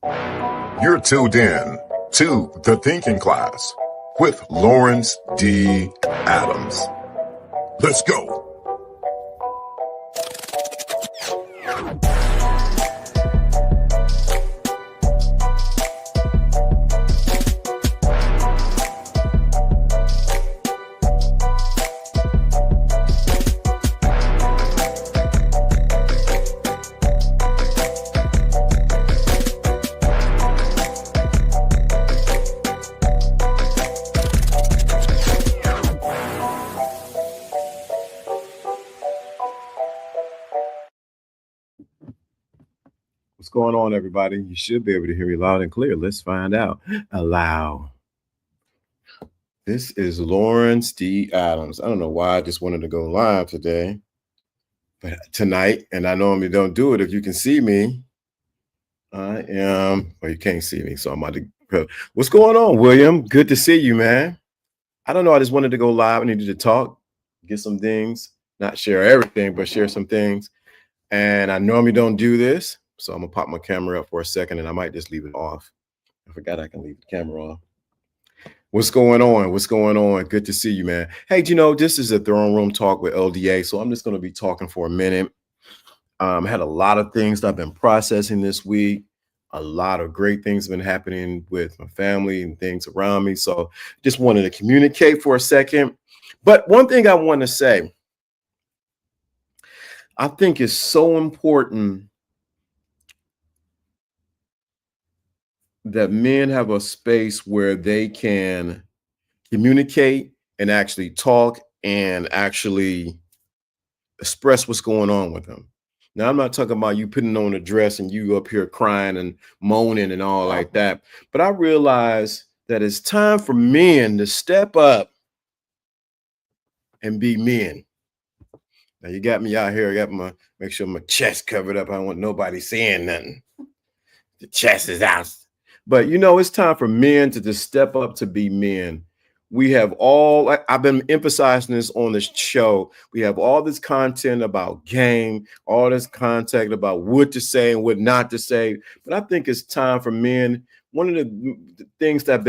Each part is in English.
You're tuned in to The Thinking Class with Lawrence D. Adams. Let's go. What's going on, everybody? You should be able to hear me loud and clear. Let's find out. Allow. This is Lawrence D. Adams. I don't know why I just wanted to go live today, but tonight, and I normally don't do it if you can see me. I am, well, you can't see me, so I'm about to. What's going on, William? Good to see you, man. I don't know. I just wanted to go live. I needed to talk, get some things, not share everything, but share some things. And I normally don't do this. So I'm gonna pop my camera up for a second and I might just leave it off. I forgot I can leave the camera off. What's going on? What's going on? Good to see you, man. Hey, this is a throne room talk with LDA. So I'm just going to be talking for a minute. I had a lot of things that I've been processing this week. A lot of great things have been happening with my family and things around me. So just wanted to communicate for a second. But one thing I want to say, I think is so important that men have a space where they can communicate and actually talk and actually express what's going on with them. Now, I'm not talking about you putting on a dress and you up here crying and moaning and all like that. But I realize that it's time for men to step up and be men. Now, you got me out here. I got make sure my chest covered up. I don't want nobody saying nothing. The chest is out. But, it's time for men to just step up to be men. We have I've been emphasizing this on this show. We have all this content about game, all this content about what to say and what not to say. But I think it's time for men. One of the things that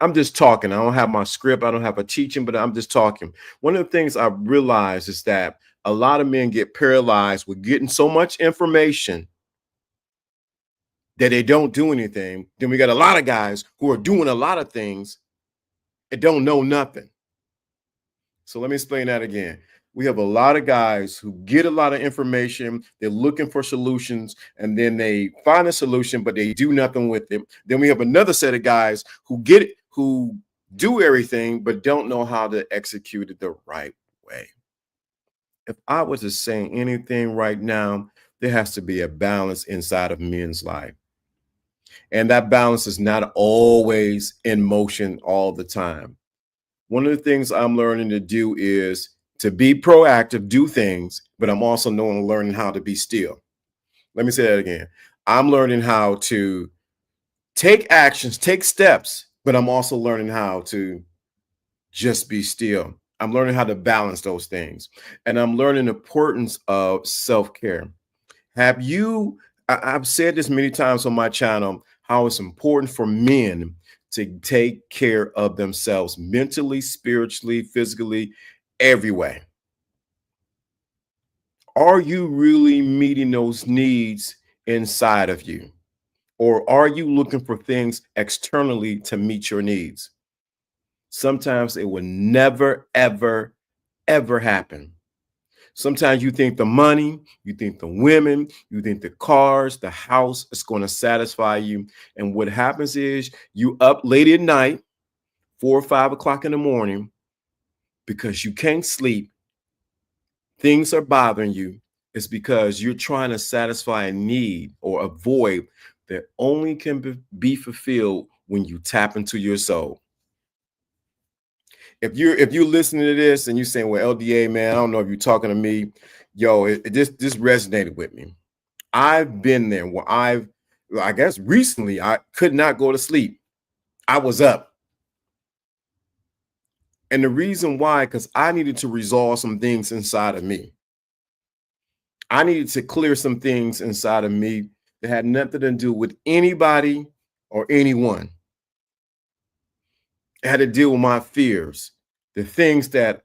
I'm just talking. I don't have my script. I don't have a teaching, but I'm just talking. One of the things I realized is that a lot of men get paralyzed with getting so much information that they don't do anything. Then we got a lot of guys who are doing a lot of things and don't know nothing. So let me explain that again. We have a lot of guys who get a lot of information. They're looking for solutions, and then they find a solution, but they do nothing with it. Then we have another set of guys who get it, who do everything, but don't know how to execute it the right way. If I was to say anything right now, there has to be a balance inside of men's life. And that balance is not always in motion all the time. One of the things I'm learning to do is to be proactive, do things, but I'm also learning how to be still. Let me say that again. I'm learning how to take actions, take steps, but I'm also learning how to just be still. I'm learning how to balance those things. And I'm learning the importance of self-care. I've said this many times on my channel, how it's important for men to take care of themselves mentally, spiritually, physically, every way. Are you really meeting those needs inside of you? Or are you looking for things externally to meet your needs? Sometimes it will never, ever, ever happen. Sometimes you think the money, you think the women, you think the cars, the house is going to satisfy you. And what happens is you up late at night, 4 or 5 o'clock in the morning, because you can't sleep. Things are bothering you. It's because you're trying to satisfy a need or a void that only can be fulfilled when you tap into your soul. If you're listening to this and you're saying, well, LDA, man, I don't know if you're talking to me, this resonated with me. I've been there where I guess recently I could not go to sleep. I was up. And the reason why, because I needed to resolve some things inside of me. I needed to clear some things inside of me It had nothing to do with anybody or anyone. It had to deal with my fears, the things that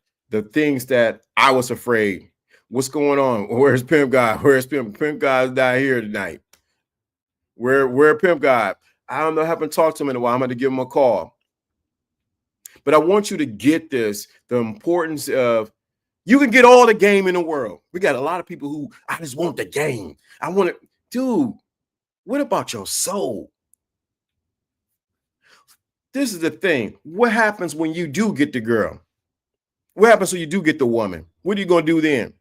I was afraid. What's going on? Where's Pimp God? Where's Pimp God's not here tonight? Where Pimp God? I don't know. I haven't talked to him in a while. I'm going to give him a call. But I want you to get this, the importance of, you can get all the game in the world. We got a lot of people who, I just want the game. I want it. Dude, what about your soul? This is the thing. What happens when you do get the girl? What happens when you do get the woman? What are you going to do then?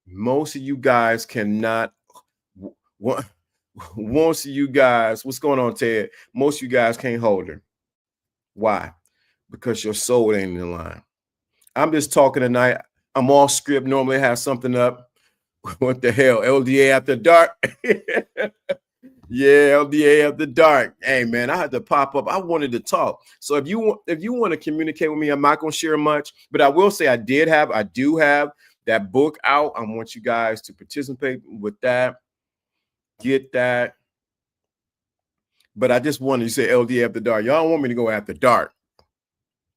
Most of you guys cannot. Most of you guys, what's going on, Ted? Most of you guys can't hold her. Why? Because your soul ain't in line. I'm just talking tonight. I'm off script. Normally I have something up. What the hell? LDA after dark. Yeah, LDA after dark. Hey man, I had to pop up. I wanted to talk. So if you want to communicate with me, I'm not going to share much, but I will say I do have that book out. I want you guys to participate with that. Get that. But I just wanted to say LDA after dark. Y'all don't want me to go after dark.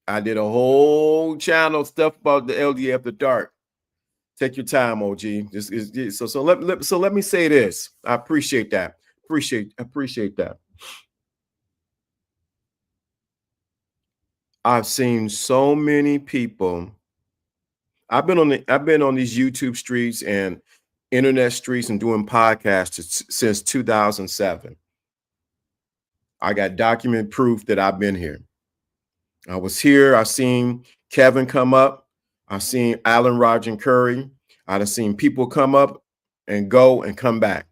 I did a whole channel stuff about the LDA after dark. Take your time, OG. So let me say this. I appreciate that. Appreciate that. I've seen so many people. I've been on these YouTube streets and internet streets and doing podcasts since 2007. I got document proof that I've been here. I was here. I seen Kevin come up. I seen Alan, Roger, and Curry. I've seen people come up and go and come back.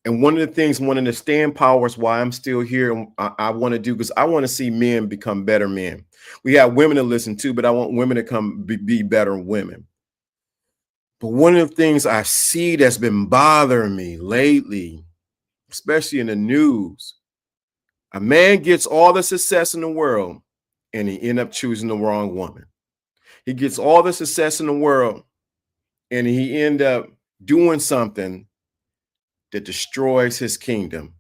And one of the things, one of the staying powers why I'm still here and I want to do, because I want to see men become better men. We have women to listen to, but I want women to come be better women. But one of the things I see that's been bothering me lately, especially in the news, a man gets all the success in the world and he ends up choosing the wrong woman. He gets all the success in the world and he ends up doing something that destroys his kingdom.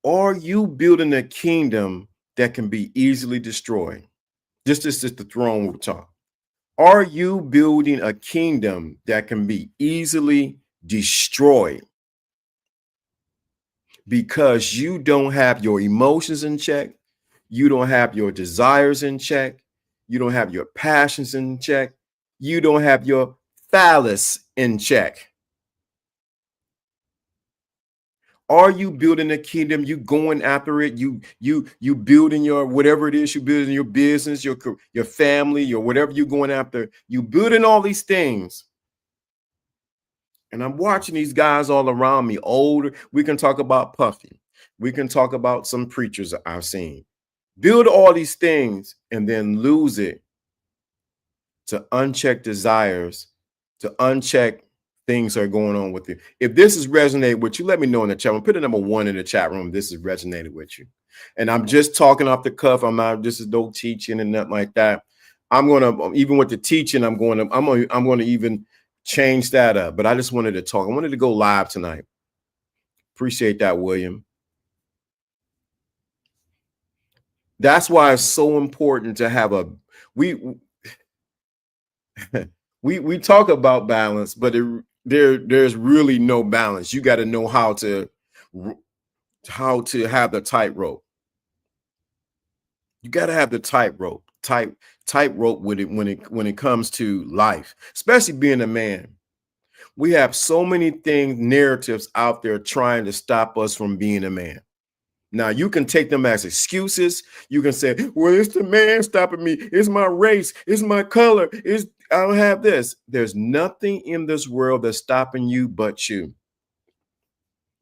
Are you building a kingdom that can be easily destroyed? This is the throne talk. Are you building a kingdom that can be easily destroyed because you don't have your emotions in check? You don't have your desires in check. You don't have your passions in check. You don't have your phallus in check. Are you building a kingdom? You going after it? You building your whatever it is you building your business, your family, your whatever you're going after. You building all these things. And I'm watching these guys all around me, older. We can talk about Puffy. We can talk about some preachers I've seen. Build all these things and then lose it to unchecked desires, to unchecked things are going on with you. If this is resonated with you, let me know in the chat room. Put a number 1 in the chat room. This is resonated with you. And I'm just talking off the cuff. I'm not, this is no teaching and nothing like that. I'm going to, even with the teaching, I'm going to even change that up. But I just wanted to talk. I wanted to go live tonight. Appreciate that, William. That's why it's so important to have we talk about balance, but there's really no balance. You got to know how to have the tightrope. You got to have the tightrope with it when it comes to life, especially being a man. We have so many things, narratives out there trying to stop us from being a man. Now, you can take them as excuses. You can say, well, it's the man stopping me. It's my race. It's my color. I don't have this. There's nothing in this world that's stopping you but you.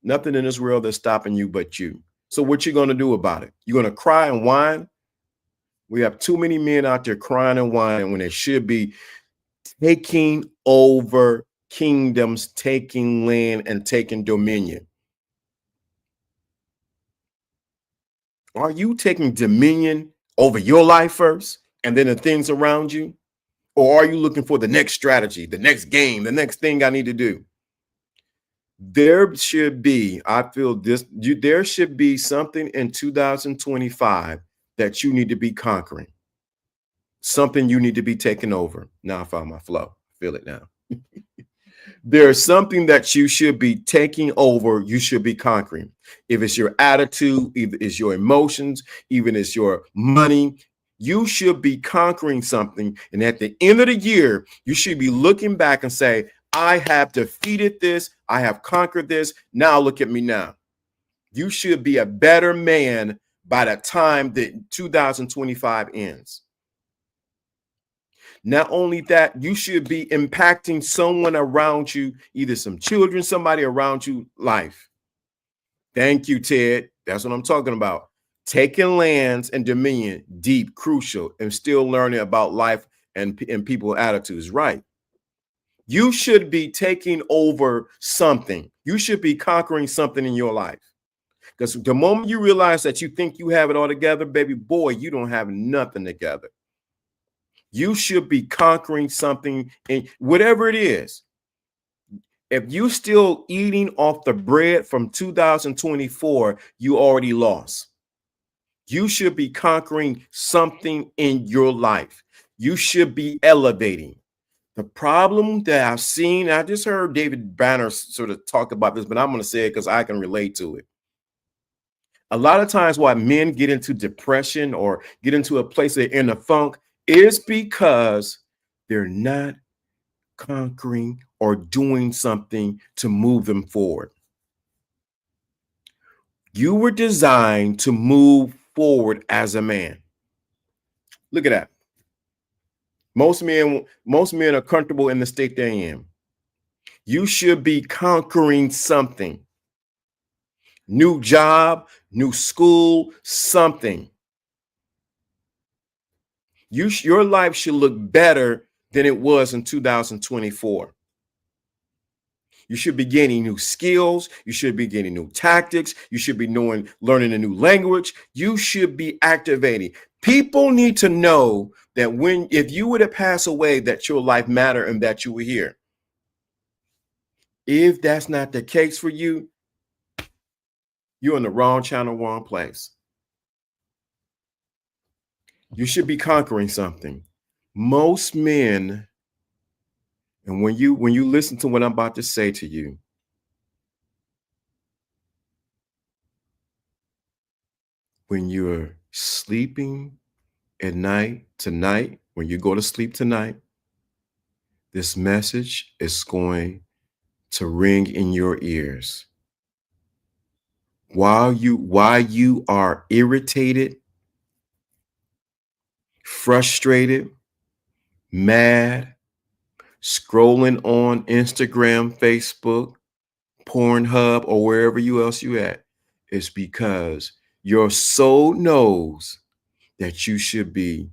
Nothing in this world that's stopping you but you. So what you going to do about it? You're going to cry and whine? We have too many men out there crying and whining when they should be taking over kingdoms, taking land, and taking dominion. Are you taking dominion over your life first and then the things around you? Or are you looking for the next strategy, the next game, the next thing I need to do? There should be, I feel this, there should be something in 2025 that you need to be conquering, something you need to be taking over. Now I found my flow. Feel it now. There's something that you should be taking over, you should be conquering. If it's your attitude, either it's your emotions, even it's your money, you should be conquering something. And at the end of the year, you should be looking back and say, I have defeated this. I have conquered this. Now look at me now. You should be a better man by the time that 2025 ends. Not only that, you should be impacting someone around you, either some children, somebody around you, life. Thank you, Ted. That's what I'm talking about. Taking lands and dominion, deep, crucial, and still learning about life and people's attitudes. Right. You should be taking over something. You should be conquering something in your life. Because the moment you realize that you think you have it all together, baby boy, you don't have nothing together. You should be conquering something, in whatever it is. If you're still eating off the bread from 2024, you already lost. You should be conquering something in your life. You should be elevating. The problem that I've seen, I just heard David Banner sort of talk about this, but I'm going to say it because I can relate to it. A lot of times why men get into depression or get into a place they're in a funk is because they're not conquering or doing something to move them forward. You were designed to move forward as a man. Look at that. Most men are comfortable in the state they're in. You should be conquering something. New job, new school, something. Your life should look better than it was in 2024. You should be gaining new skills. You should be gaining new tactics. You should be learning a new language. You should be activating. People need to know that if you were to pass away, that your life mattered and that you were here. If that's not the case for you, you're in the wrong channel, wrong place. You should be conquering something. Most men, and when you listen to what I'm about to say to you, when you're sleeping at night, tonight, when you go to sleep tonight, this message is going to ring in your ears. While you are irritated, frustrated, mad, scrolling on Instagram, Facebook, Pornhub, or wherever else you at, it's because your soul knows that you should be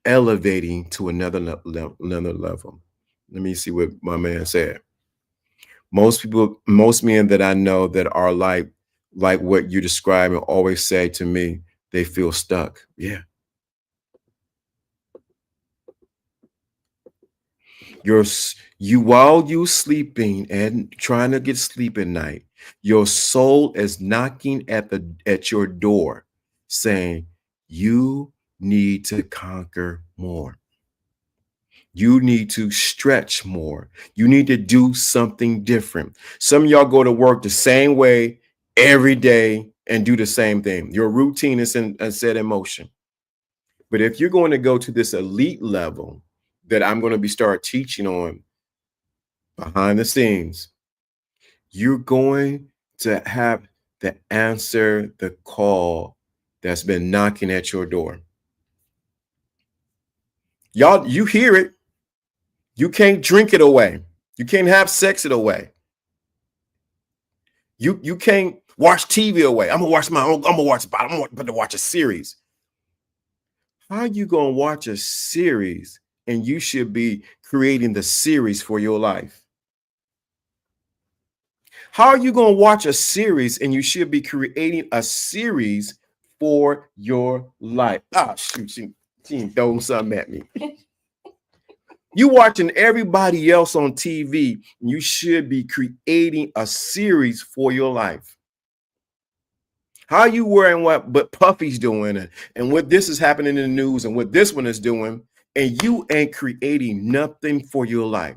elevating to another level. Let me see what my man said. Most men that I know that are like what you describe and always say to me, they feel stuck. Yeah. While you sleeping and trying to get sleep at night, your soul is knocking at your door saying, you need to conquer more. You need to stretch more. You need to do something different. Some of y'all go to work the same way every day and do the same thing. Your routine is set in motion. But if you're going to go to this elite level that I'm going to start teaching on behind the scenes, you're going to have to answer the call that's been knocking at your door. Y'all, you hear it. You can't drink it away. You can't have sex it away. You can't watch TV away. I'm about to watch a series. How are you gonna watch a series and you should be creating the series for your life? How are you gonna watch a series and you should be creating a series for your life? Ah, shoot, she throwing something at me. You watching everybody else on TV, and you should be creating a series for your life. How you wearing what Puffy's doing and what this is happening in the news and what this one is doing, and you ain't creating nothing for your life.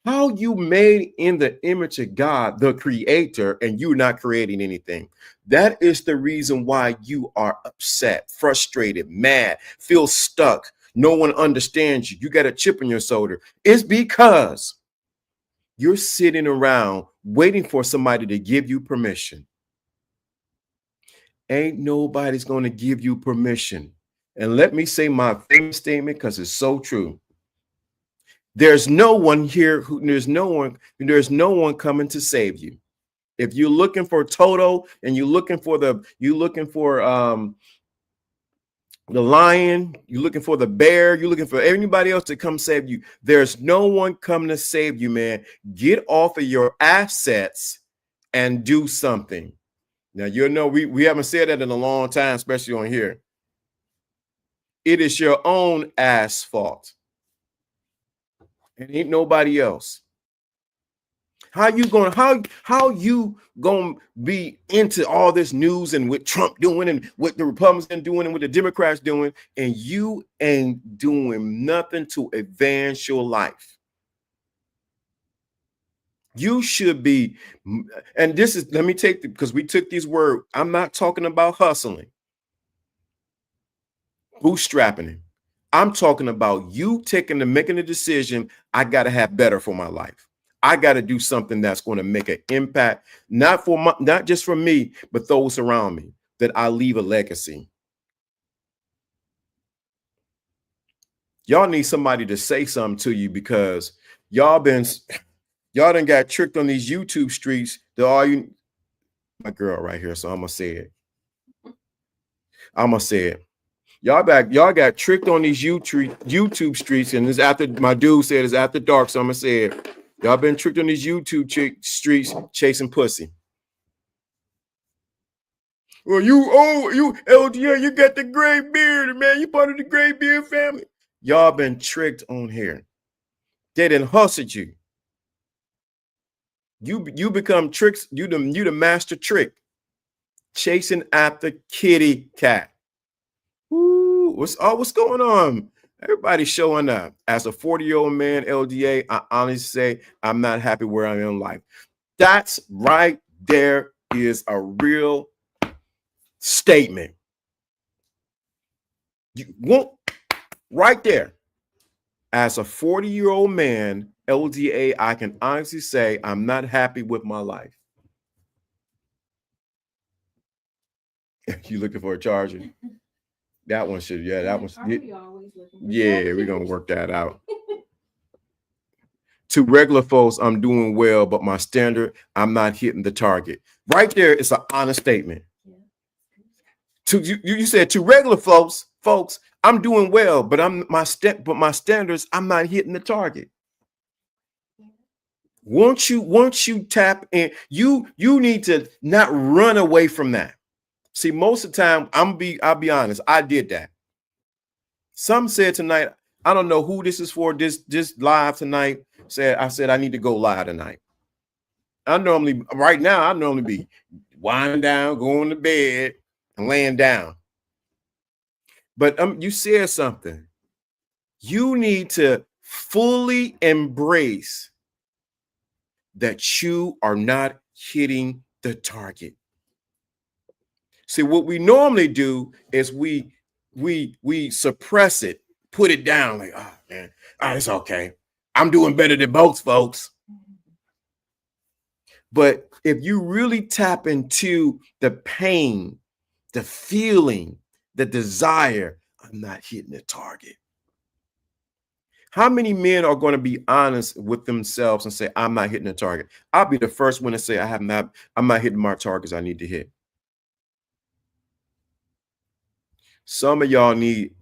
How you made in the image of God, the creator, and you're not creating anything. That is the reason why you are upset, frustrated, mad, feel stuck. No one understands you. You got a chip on your shoulder. It's because you're sitting around waiting for somebody to give you permission. Ain't nobody's going to give you permission. And let me say my famous statement because it's so true. There's no one here there's no one coming to save you. If you're looking for Toto and you're looking for the lion, you're looking for the bear, you're looking for anybody else to come save you. There's no one coming to save you, man. Get off of your assets and do something. Now, you know, we haven't said that in a long time, especially on here. It is your own ass fault. It ain't nobody else. How you gonna be into all this news and what Trump doing and what the Republicans doing and what the Democrats doing, and you ain't doing nothing to advance your life? You should be, and this is, let me take because we took these words. I'm not talking about hustling, bootstrapping it. I'm talking about you making a decision. I got to have better for my life. I got to do something that's going to make an impact, not just for me, but those around me, that I leave a legacy. Y'all need somebody to say something to you because y'all done got tricked on these YouTube streets. My girl right here, so I'm gonna say it. Y'all got tricked on these YouTube streets, and it's after my dude said it's after dark, so I'm gonna say it. Y'all been tricked on these YouTube streets chasing pussy. Well, you LDA, you got the gray beard, man. You part of the gray beard family. Y'all been tricked on here. They didn't hustle you. You become tricks. You the master trick, chasing after kitty cat. Ooh, what's going on? Everybody's showing up. As a 40-year-old man, LDA, I honestly say I'm not happy where I am in life. That's right there is a real statement. You won't right there. As a 40-year-old man, LDA, I can honestly say I'm not happy with my life. You looking for a charger? That one should, yeah, that one's, yeah, we're gonna work that out. To regular folks, I'm doing well, but my standard, I'm not hitting the target. Right there, it's an honest statement. Yeah. To you said to regular folks, I'm doing well, but my standards, I'm not hitting the target. Once you tap in, you need to not run away from that. See, most of the time, I'll be honest, I did that. Some said tonight, I don't know who this is for, this live tonight. I said I need to go live tonight. Right now, I normally be winding down, going to bed, and laying down. But you said something. You need to fully embrace that you are not hitting the target. See, what we normally do is we suppress it, put it down, like, oh man, it's okay. I'm doing better than both folks. But if you really tap into the pain, the feeling, the desire, I'm not hitting the target. How many men are going to be honest with themselves and say, I'm not hitting the target? I'll be the first one to say I'm not hitting my targets I need to hit. Some of y'all need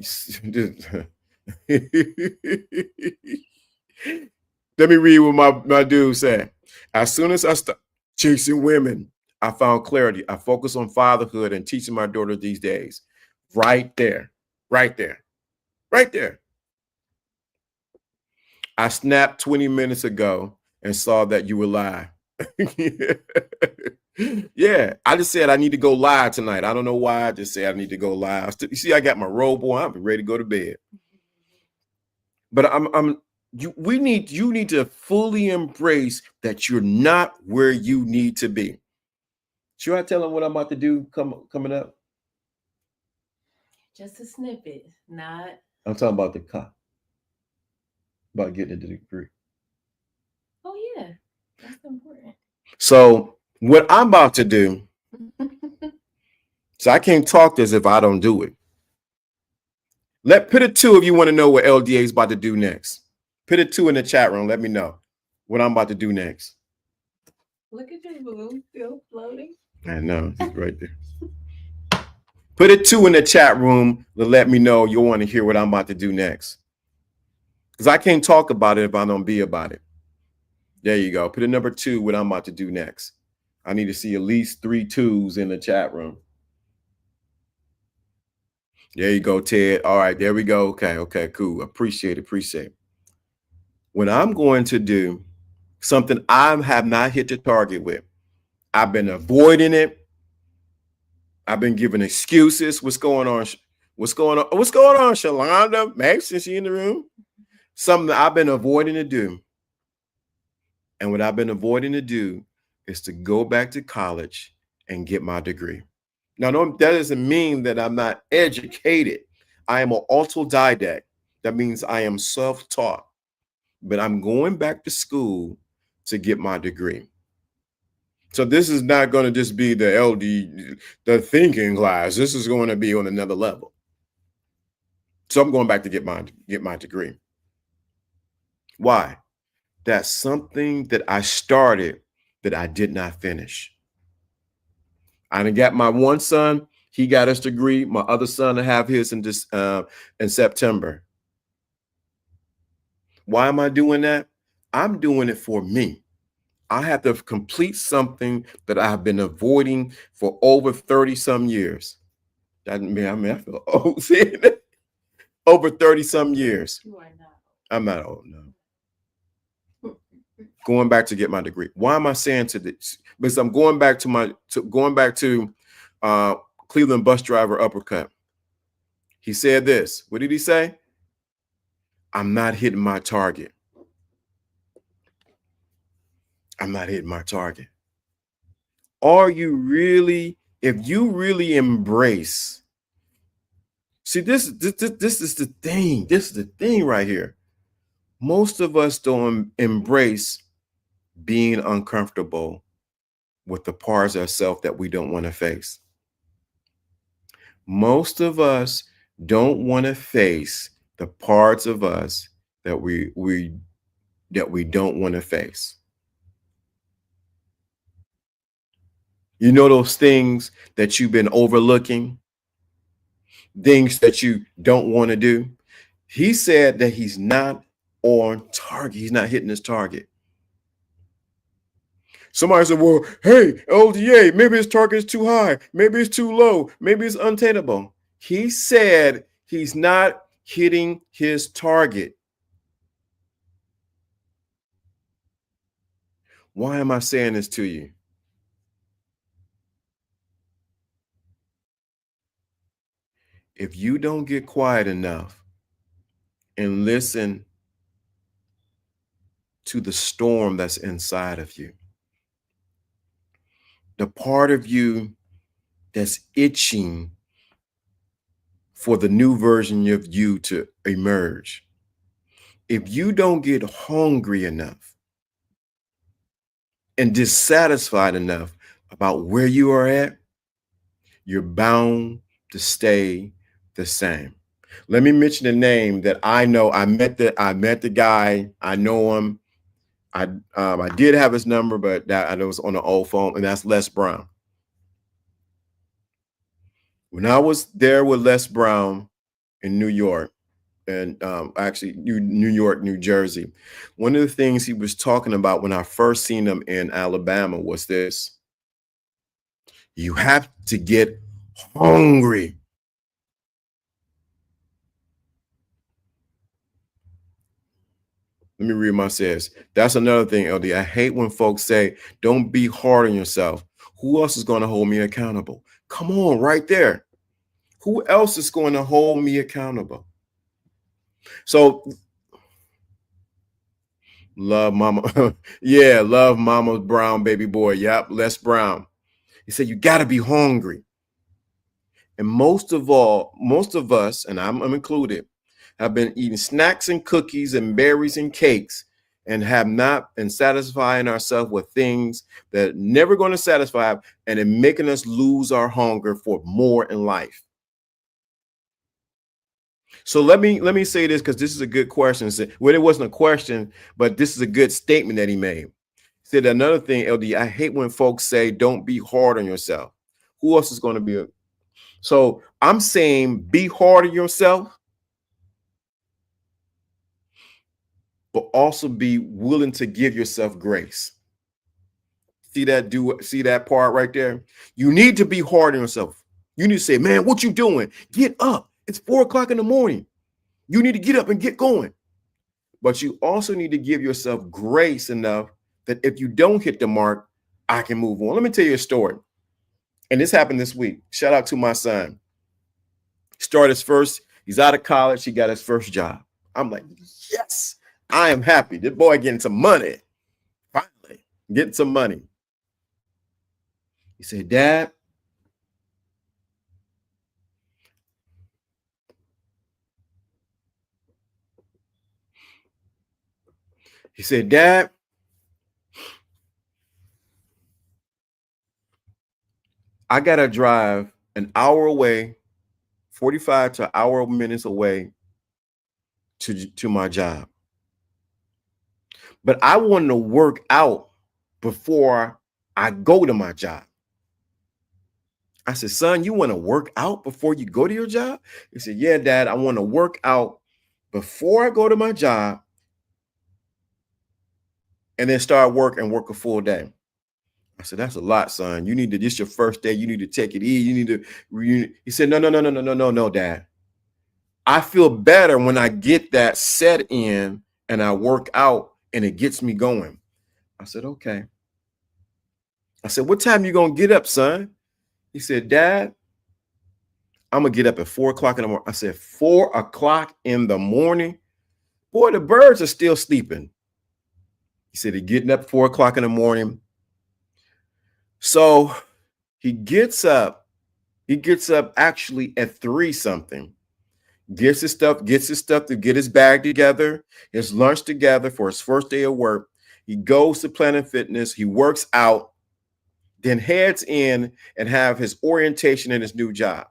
let me read what my dude said. As soon as I start chasing women, I found clarity. I focus on fatherhood and teaching my daughter these days. Right there. Right there. Right there. I snapped 20 minutes ago and saw that you were live. Yeah, I just said I need to go live tonight. I don't know why. I just said I need to go live. You see, I got my robe on. I'm ready to go to bed. But you need to fully embrace that you're not where you need to be. Should I tell them what I'm about to do coming up? Just a snippet, not. I'm talking about the cop. About getting the degree. Oh yeah, that's important. So what I'm about to do, so I can't talk this if I don't do it. Put a 2 if you want to know what LDA is about to do next. Put a 2 in the chat room. Let me know what I'm about to do next. Look at your balloon still floating. I know, it's right there. Put a 2 in the chat room to let me know you want to hear what I'm about to do next. Because I can't talk about it if I don't be about it. There you go. Put a number 2 what I'm about to do next. I need to see at least 3 2s in the chat room. There you go, Ted. All right, there we go. Okay, cool. Appreciate it. When I'm going to do something I have not hit the target with, I've been avoiding it. I've been giving excuses. What's going on? What's going on, Shalonda? Max, is she in the room? Something that I've been avoiding to do. And what I've been avoiding to do is to go back to college and get my degree. Now, that doesn't mean that I'm not educated. I am an autodidact. That means I am self-taught. But I'm going back to school to get my degree. So this is not going to just be the thinking class. This is going to be on another level. So I'm going back to get my degree. Why? That's something that I started that I did not finish. I done got my one son. He got his degree. My other son will have his in September. Why am I doing that? I'm doing it for me. I have to complete something that I have been avoiding for over 30 some years. I feel old saying that. Over 30 some years. You are not. I'm not old, no. Going back to get my degree. Why am I saying to this? Because I'm going back to Cleveland bus driver uppercut. He said this. What did he say? I'm not hitting my target. I'm not hitting my target. Are you really, if you really embrace, see, this is the thing. This is the thing right here. Most of us don't embrace being uncomfortable with the parts of ourselves that we don't want to face. Most of us don't want to face the parts of us that we don't want to face. You know those things that you've been overlooking, things that you don't want to do. He said that he's not on target. He's not hitting his target. Somebody said, well, hey, LDA, maybe his target is too high. Maybe it's too low. Maybe it's unattainable. He said he's not hitting his target. Why am I saying this to you? If you don't get quiet enough and listen to the storm that's inside of you, the part of you that's itching for the new version of you to emerge, if you don't get hungry enough and dissatisfied enough about where you are at, you're bound to stay the same. Let me mention a name that I know. I met the guy. I know him. I did have his number, but that I was on an old phone, and that's Les Brown. When I was there with Les Brown in New York, and actually New York, New Jersey, one of the things he was talking about when I first seen him in Alabama was this: you have to get hungry. Let me read my says. That's another thing, LD. I hate when folks say, don't be hard on yourself. Who else is going to hold me accountable? Come on, right there. Who else is going to hold me accountable? So love mama. Yeah, love mama Brown, baby boy. Yep, Les Brown. He said, you got to be hungry. And most of us, and I'm included, have been eating snacks and cookies and berries and cakes and have not been satisfying ourselves with things that are never going to satisfy and it making us lose our hunger for more in life. So let me say this because this is a good question. Well, it wasn't a question, but this is a good statement that he made. He said another thing, LD, I hate when folks say don't be hard on yourself. Who else is going to be? So I'm saying be hard on yourself, but also be willing to give yourself grace. See that part right there? You need to be hard on yourself. You need to say, man, what you doing? Get up. It's 4 o'clock in the morning. You need to get up and get going. But you also need to give yourself grace enough that if you don't hit the mark, I can move on. Let me tell you a story. And this happened this week. Shout out to my son. He's out of college. He got his first job. I'm like, yes, I am happy. This boy getting some money. Finally, getting some money. He said, Dad, I got to drive an hour away, 45 to an hour minutes away to my job. But I want to work out before I go to my job. I said, son, you want to work out before you go to your job? He said, yeah, Dad, I want to work out before I go to my job and then start work a full day. I said, that's a lot, son. This your first day. You need to take it easy. He said, no, Dad. I feel better when I get that set in and I work out and it gets me going. I said, okay. I said, what time you going to get up, son? He said, Dad, I'm going to get up at 4 o'clock in the morning. I said, 4 o'clock in the morning? Boy, the birds are still sleeping. He said, he's getting up 4 o'clock in the morning. So he gets up actually at 3 something. Gets his stuff to get his bag together, his lunch together for his first day of work. He goes to Planet Fitness. He works out, then heads in and have his orientation in his new job.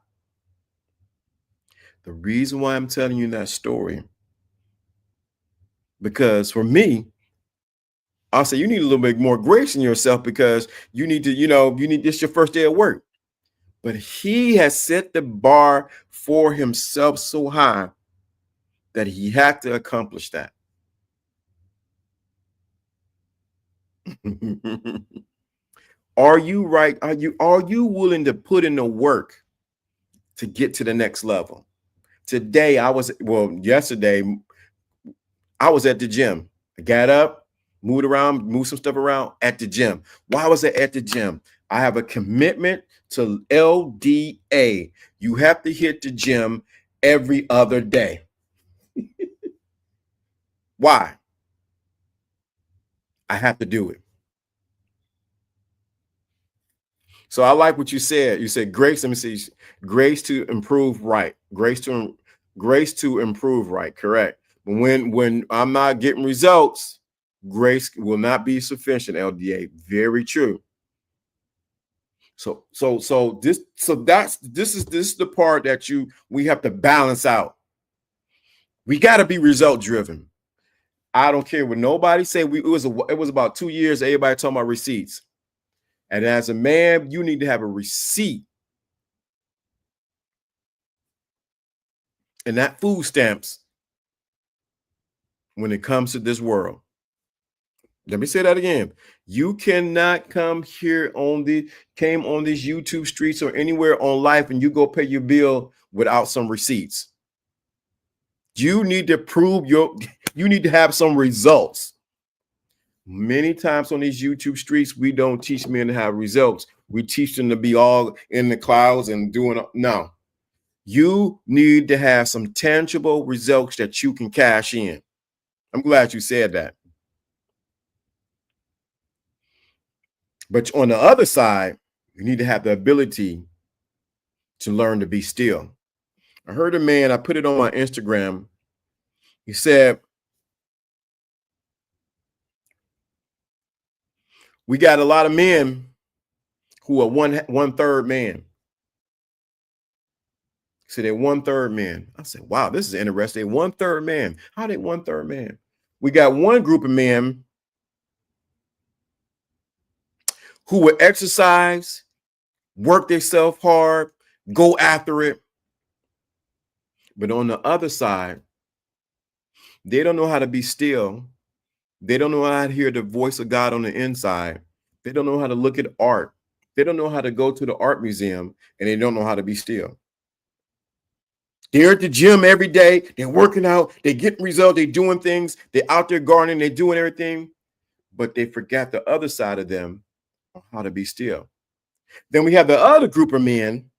The reason why I'm telling you that story, because for me, I'll say you need a little bit more grace in yourself because you need this your first day of work. But he has set the bar for himself so high that he had to accomplish that. Are you right? Are you willing to put in the work to get to the next level? Yesterday, I was at the gym. I got up, moved some stuff around at the gym. Why was I at the gym? I have a commitment to LDA. You have to hit the gym every other day. Why? I have to do it. So I like what you said. You said grace. Let me see. Grace to improve right. Grace to improve right. Correct. But when I'm not getting results, grace will not be sufficient. LDA. Very true. So this is the part that we have to balance out. We got to be result driven. I don't care what nobody say. It was about 2 years. Everybody talking about receipts. And as a man, you need to have a receipt. And that food stamps when it comes to this world. Let me say that again. You cannot come on these YouTube streets or anywhere on life and you go pay your bill without some receipts. You need to prove You need to have some results. Many times on these YouTube streets, we don't teach men to have results. We teach them to be all in the clouds and doing no. You need to have some tangible results that you can cash in. I'm glad you said that. But on the other side, you need to have the ability to learn to be still. I heard a man, I put it on my Instagram. He said, we got a lot of men who are one third man. So they're 1/3 men. I said, wow, this is interesting. 1/3 man. How they 1/3 man? We got one group of men who will exercise, work themselves hard, go after it. But on the other side, they don't know how to be still. They don't know how to hear the voice of God on the inside. They don't know how to look at art. They don't know how to go to the art museum, and they don't know how to be still. They're at the gym every day. They're working out. They're getting results. They're doing things. They're out there gardening. They're doing everything. But they forgot the other side of them, how to be still. Then we have the other group of men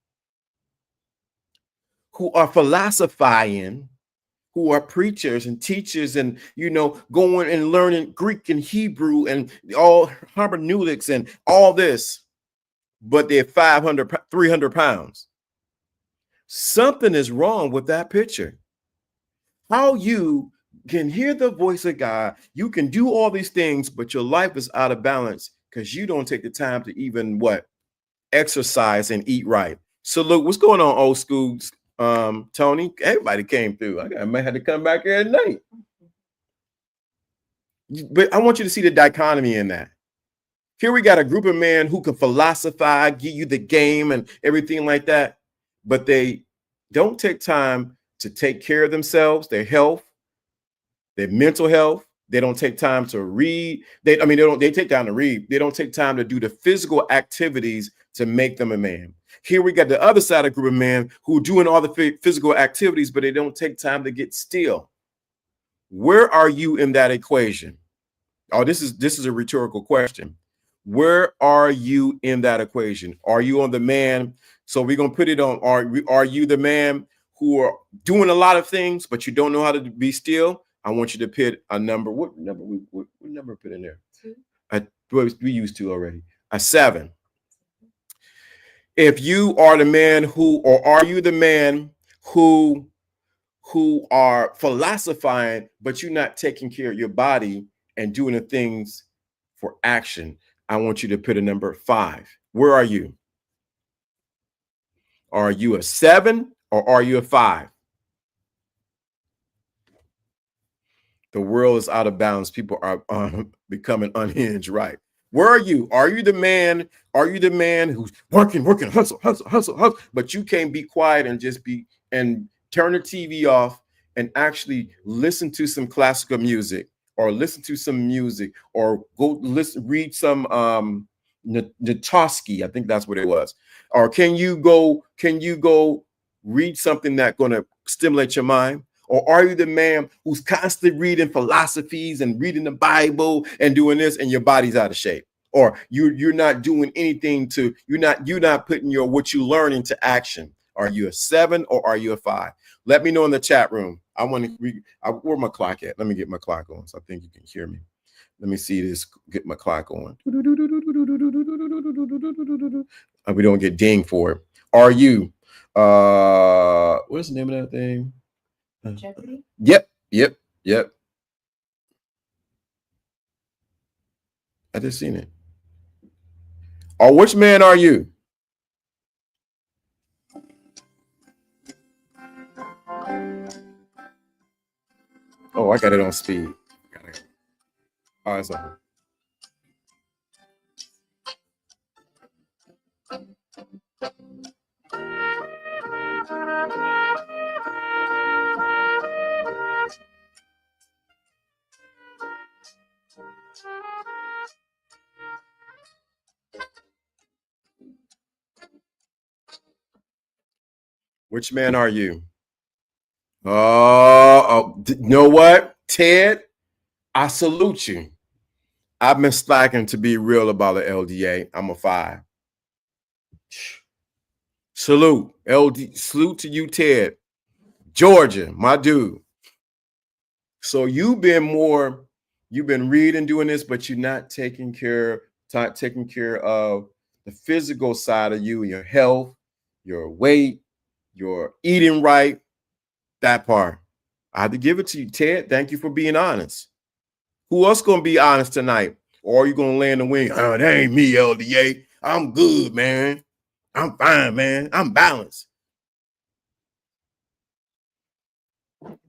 who are philosophizing, who are preachers and teachers and, going and learning Greek and Hebrew and all hermeneutics and all this. But they're 500, 300 pounds. Something is wrong with that picture. How you can hear the voice of God, you can do all these things, but your life is out of balance because you don't take the time to even exercise and eat right. So look, what's going on, old school? Tony, everybody came through. I might have to come back here at night. But I want you to see the dichotomy in that. Here we got a group of men who can philosophize, give you the game and everything like that, but they don't take time to take care of themselves, their health, their mental health. They don't take time to read. They take time to read. They don't take time to do the physical activities to make them a man. Here we got the other side of the group of men who are doing all the physical activities, but they don't take time to get still. Where are you in that equation? Oh, this is a rhetorical question. Where are you in that equation? Are you on the man? So we're going to put it on, are you the man who are doing a lot of things, but you don't know how to be still? I want you to put a number. What number put in there? 2. We used 2 already. A 7. If you are the man who, or are you the man who are philosophizing, but you're not taking care of your body and doing the things for action? I want you to put a number 5. Where are you? Are you a 7 or are you a 5? The world is out of balance. People are becoming unhinged, right? Where are you? Are you the man? Are you the man who's working, hustle, but you can't be quiet and just and turn the TV off and actually listen to some classical music or listen to some music or go read some Natosky, I think that's what it was. Or can you go read something that's going to stimulate your mind? Or are you the man who's constantly reading philosophies and reading the Bible and doing this and your body's out of shape? Or you're not doing anything you're not putting what you learn into action. Are you a 7 or are you a 5? Let me know in the chat room. I want to where my clock at? Let me get my clock on so I think you can hear me. Let me see this, get my clock on. We don't get dinged for it. Are you what's the name of that thing? Jeopardy? Yep. I just seen it. Or which man are you? Oh, I got it on speed. All right, so. Which man are you? You know what? Ted, I salute you. I've been slacking to be real about the LDA. I'm a 5. Salute. Salute to you, Ted. Georgia, my dude. So you've been reading, doing this, but you're not taking care of the physical side of you, your health, your weight, your eating right, that part. I have to give it to you, Ted. Thank you for being honest. Who else gonna be honest tonight? Or are you gonna lay in the wing? Oh, that ain't me, LDA. I'm good, man. I'm fine, man. I'm balanced.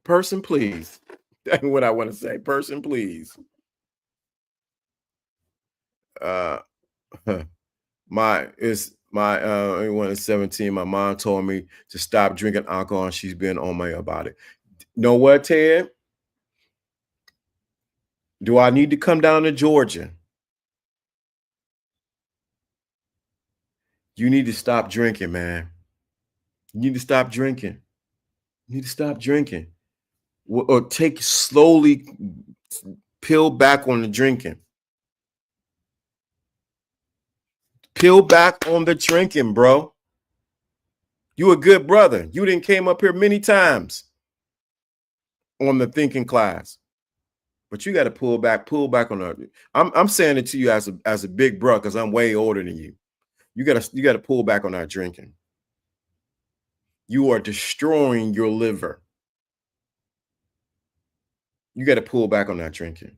Person, please. That's what I want to say. Person, please. My 17. My mom told me to stop drinking alcohol, and she's been on me about it. Know what, Ted? Do I need to come down to Georgia? You need to stop drinking, man. You need to stop drinking. You need to stop drinking. Or take slowly, peel back on the drinking. Peel back on the drinking, bro. You a good brother. You didn't came up here many times on the thinking class. But you got to pull back on that. I'm saying it to you as a big bro, because I'm way older than you. You gotta pull back on that drinking. You are destroying your liver. You got to pull back on that drinking.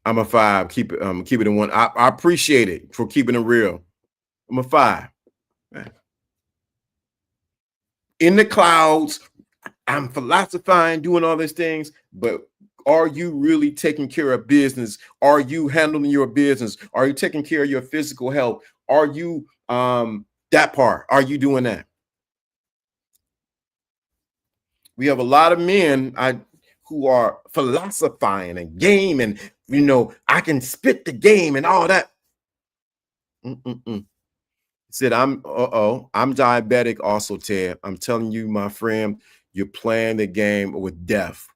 I'm a 5. Keep it in 1. I appreciate it for keeping it real. I'm a 5. Man. In the clouds, I'm philosophizing, doing all these things, but are you really taking care of business? Are you handling your business? Are you taking care of your physical health? Are you that part? Are you doing that? We have a lot of men who are philosophizing and game, and I can spit the game and all that. Said I'm diabetic also, Ted. I'm telling you, my friend, you're playing the game with death.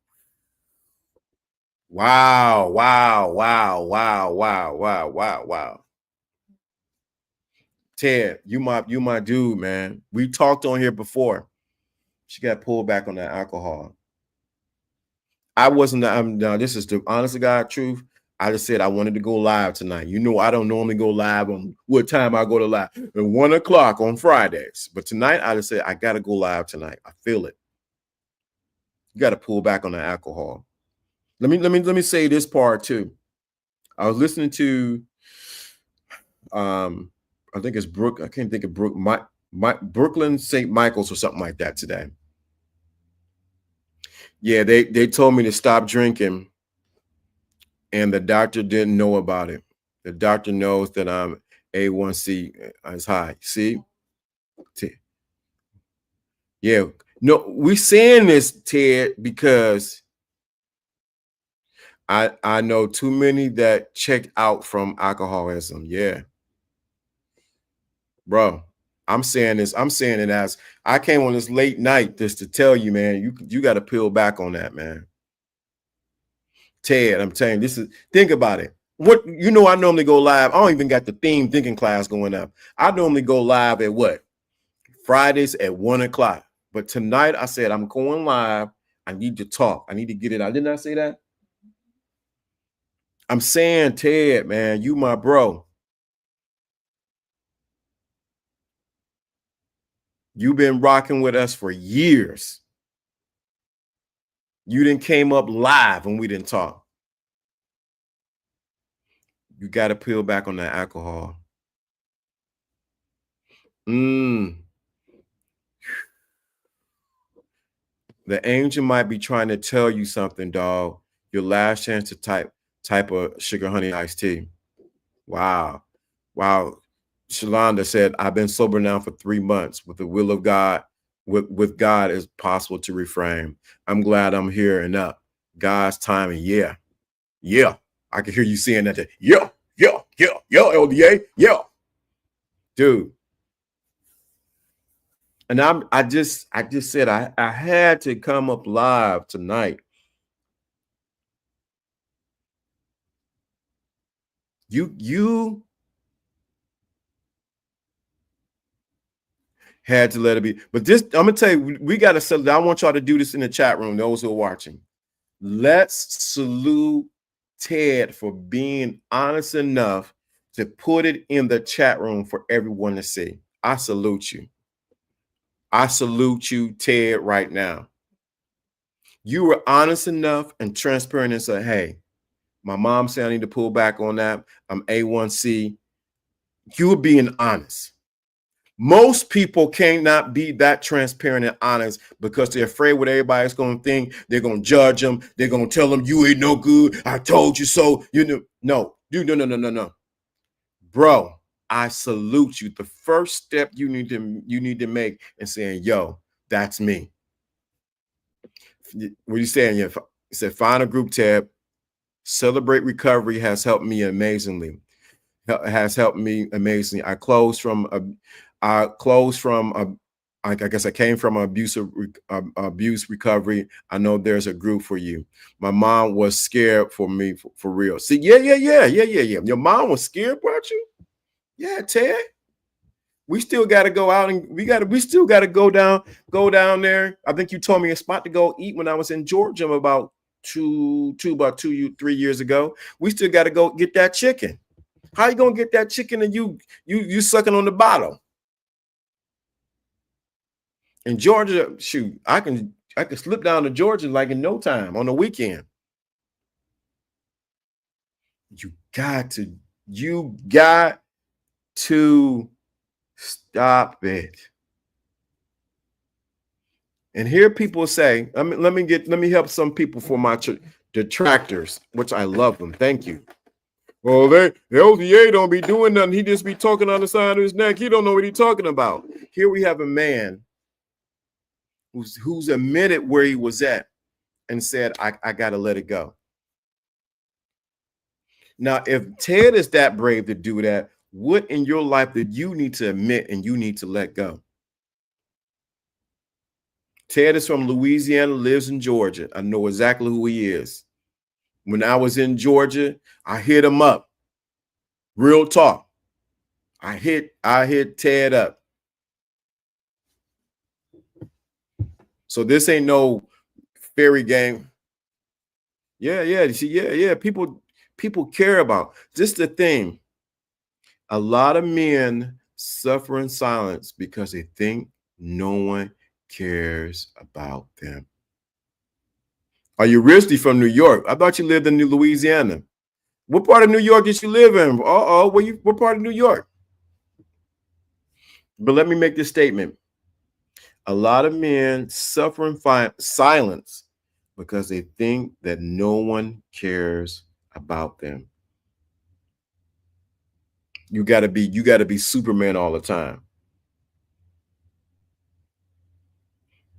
Wow. Ted, you my dude, man. We talked on here before. She got pulled back on that alcohol. I wasn't. No, this is the honest to God truth. I just said I wanted to go live tonight. I don't normally go live on what time I go to live. At 1 o'clock on Fridays. But tonight I just said I got to go live tonight. I feel it. You got to pull back on the alcohol. Let me say this part too. I was listening to I think it's Brooke. I can't think of Brooke. Brooklyn St. Michael's or something like that today. Yeah, they told me to stop drinking, and the doctor didn't know about it. The doctor knows that I'm A1C is high. See? Yeah. No, we saying this, Ted, because I know too many that checked out from alcoholism. Yeah. Bro, I'm saying this. I'm saying it as I came on this late night just to tell you, man, you got to peel back on that, man. Ted, I'm telling you, think about it. I normally go live. I don't even got the theme thinking class going up. I normally go live at what? Fridays at 1 o'clock. But tonight I said, I'm going live. I need to talk. I need to get it out. Didn't I say that? I'm saying, Ted, man, you my bro. You've been rocking with us for years. You didn't came up live and we didn't talk. You got to peel back on that alcohol. The angel might be trying to tell you something, dog. Your last chance to type of sugar honey iced tea. Wow. Shalonda said, I've been sober now for 3 months. With the will of God, with God is possible to reframe. I'm glad I'm here and up. God's timing. Yeah. I can hear you saying that. Yeah, LDA. Yeah. Dude. And I just said I had to come up live tonight. You had to let it be. But this, I'm gonna tell you, we gotta settle. I want y'all to do this in the chat room, those who are watching. Let's salute Ted for being honest enough to put it in the chat room for everyone to see. I salute you. I salute you, Ted, right now. You were honest enough and transparent and said, hey, my mom said I need to pull back on that. I'm A1C. You were being honest. Most people cannot be that transparent and honest because they're afraid what everybody's going to think. They're going to judge them. They're going to tell them you ain't no good. I told you so. You know, no. Bro, I salute you. The first step you need to make is saying, yo, that's me. What are you saying? You said find a group tab. Celebrate Recovery has helped me amazingly. I closed from I guess I came from abuse recovery. I know there's a group for you. My mom was scared for me for real. See, yeah. Your mom was scared about you? Yeah, Ted. We still got to go out and we still got to go down there. I think you told me a spot to go eat when I was in Georgia about 3 years ago. We still got to go get that chicken. How you gonna get that chicken and you sucking on the bottle? In Georgia, shoot, I can slip down to Georgia like in no time on the weekend. You got to stop it. And here people say, let me help some people for my detractors, which I love them. Thank you. Well, the LDA don't be doing nothing. He just be talking on the side of his neck. He don't know what he's talking about. Here we have a man who's admitted where he was at and said, I got to let it go. Now, if Ted is that brave to do that, what in your life did you need to admit and you need to let go? Ted is from Louisiana, lives in Georgia. I know exactly who he is. When I was in Georgia, I hit him up. Real talk. I hit Ted up. So this ain't no fairy game. Yeah. People care about. This is the thing. A lot of men suffer in silence because they think no one cares about them. Are you originally from New York? I thought you lived in Louisiana. What part of New York did you live in? What part of New York? But let me make this statement. A lot of men suffer in silence because they think that no one cares about them. You gotta be Superman all the time.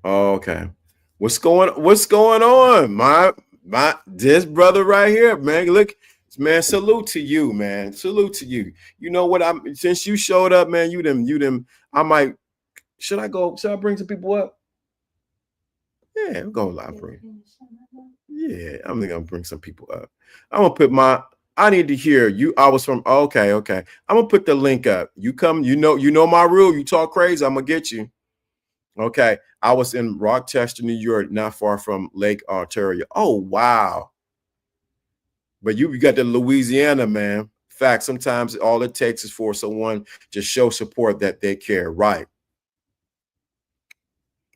Okay. What's going on? My this brother right here, man. Look, man, salute to you, man. Salute to you. You know what? Since you showed up, man, you them. Should I bring some people up? Yeah, I'm going live bring. Yeah, I'm gonna bring some people up. I'm gonna put I need to hear you. I was from okay. I'm gonna put the link up. You come, you know my rule. You talk crazy, I'm gonna get you. Okay. I was in Rochester, New York, not far from Lake Ontario. Oh, wow. But you got the Louisiana, man. In fact, sometimes all it takes is for someone to show support that they care. Right.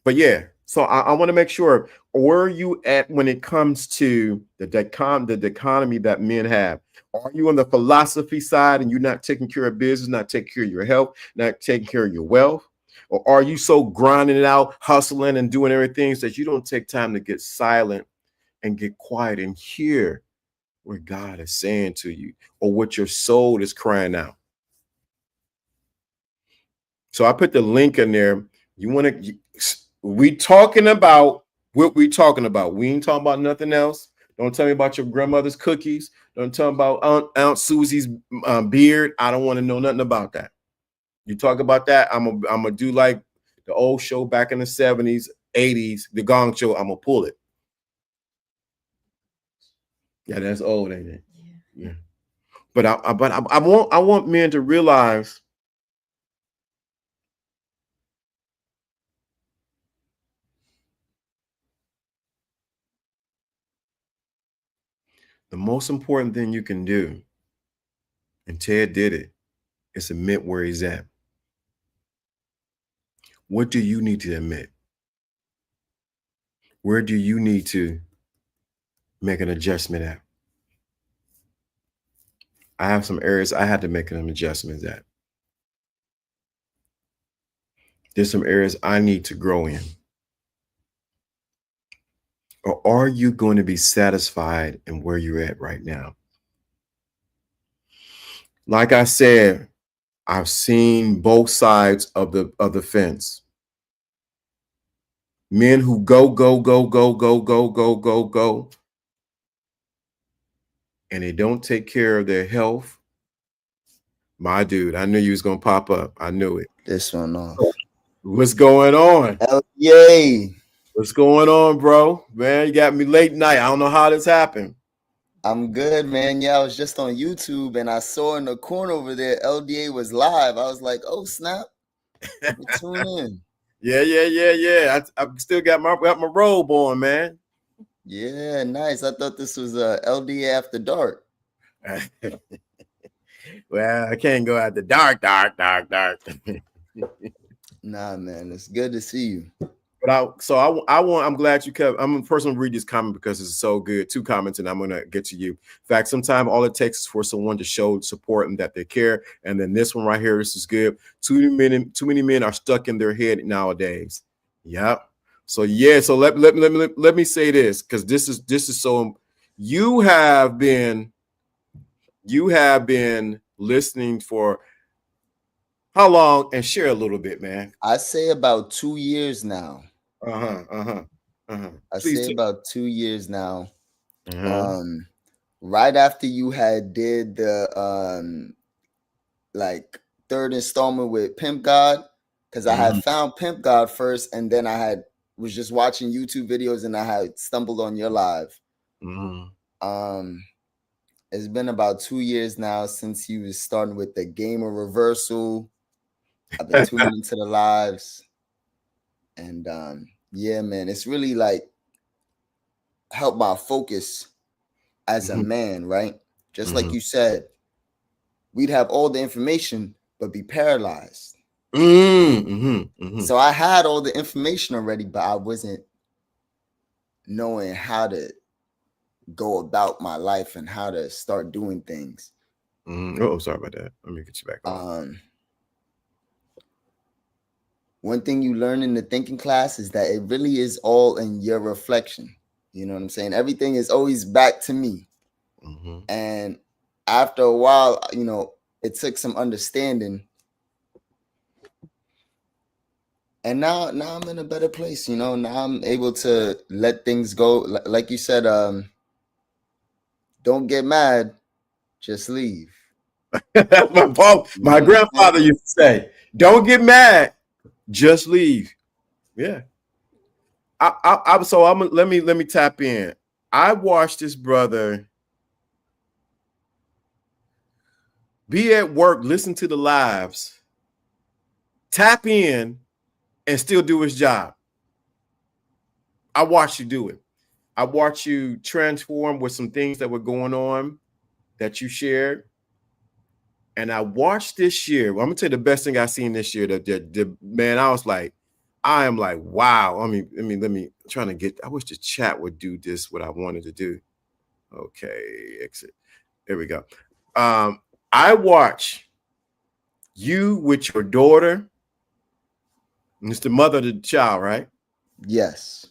But yeah, so I want to make sure, where are you at when it comes to the dichotomy that men have? Are you on the philosophy side and you're not taking care of business, not taking care of your health, not taking care of your wealth? Or are you so grinding it out, hustling and doing everything that you don't take time to get silent and get quiet and hear what God is saying to you or what your soul is crying out? So I put the link in there. We talking about what we talking about. We ain't talking about nothing else. Don't tell me about your grandmother's cookies. Don't tell me about Aunt Susie's beard. I don't want to know nothing about that. You talk about that, I'm gonna do like the old show back in the 70s, 80s, the Gong Show, I'm gonna pull it. Yeah, that's old, ain't it? Yeah. But I want men to realize the most important thing you can do, and Ted did it, is admit where he's at. What do you need to admit? Where do you need to make an adjustment at? I have some areas I had to make an adjustment at. There's some areas I need to grow in. Or are you going to be satisfied in where you're at right now? Like I said, I've seen both sides of the fence. Men who go, and they don't take care of their health. My dude, I knew you was gonna pop up. I knew it. This one off. What's going on? LDA. What's going on, bro? Man, you got me late night. I don't know how this happened. I'm good, man. Yeah, I was just on YouTube and I saw in the corner over there LDA was live. I was like, oh snap. Let me tune in. Yeah. I still got my robe on, man. Yeah, nice. I thought this was LDA after dark. Well, I can't go out the dark. Nah, man, it's good to see you. But I'm glad you kept. I'm a person to read this comment because it's so good. 2 comments, and I'm gonna get to you. In fact, sometimes all it takes is for someone to show support and that they care. And then this one right here, this is good. Too many men are stuck in their head nowadays. Yep. So yeah. So let me say this, because this is so. You have been listening for how long? And share a little bit, man. I say about 2 years now. I Please say about 2 years now. Uh-huh. Right after you had did the like 3rd installment with Pimp God, because I had found Pimp God first, and then I was just watching YouTube videos and I had stumbled on your live. It's been about 2 years now since you was starting with the Game of Reversal. I've been tuning into the lives, and yeah, man, it's really like helped my focus as a man, right? Just like you said, we'd have all the information but be paralyzed. So I had all the information already, but I wasn't knowing how to go about my life and how to start doing things. Oh, sorry about that. Let me get you back on. One thing you learn in the thinking class is that it really is all in your reflection. You know what I'm saying? Everything is always back to me. And after a while, you know, it took some understanding. And now I'm in a better place, you know. Now I'm able to let things go. Like you said, don't get mad, just leave. My grandfather used to say, "Don't get mad, just leave." Yeah. Let me tap in. I watched this brother be at work, listen to the lives, tap in, and still do his job. I watched you do it. I watched you transform with some things that were going on that you shared. And I watched this year. Well, I'm gonna tell you the best thing I seen this year. The man, I am like, wow. Let me trying to get. I wish the chat would do this. What I wanted to do. Okay, exit. There we go. I watch you with your daughter. And it's the mother of the child, right? Yes.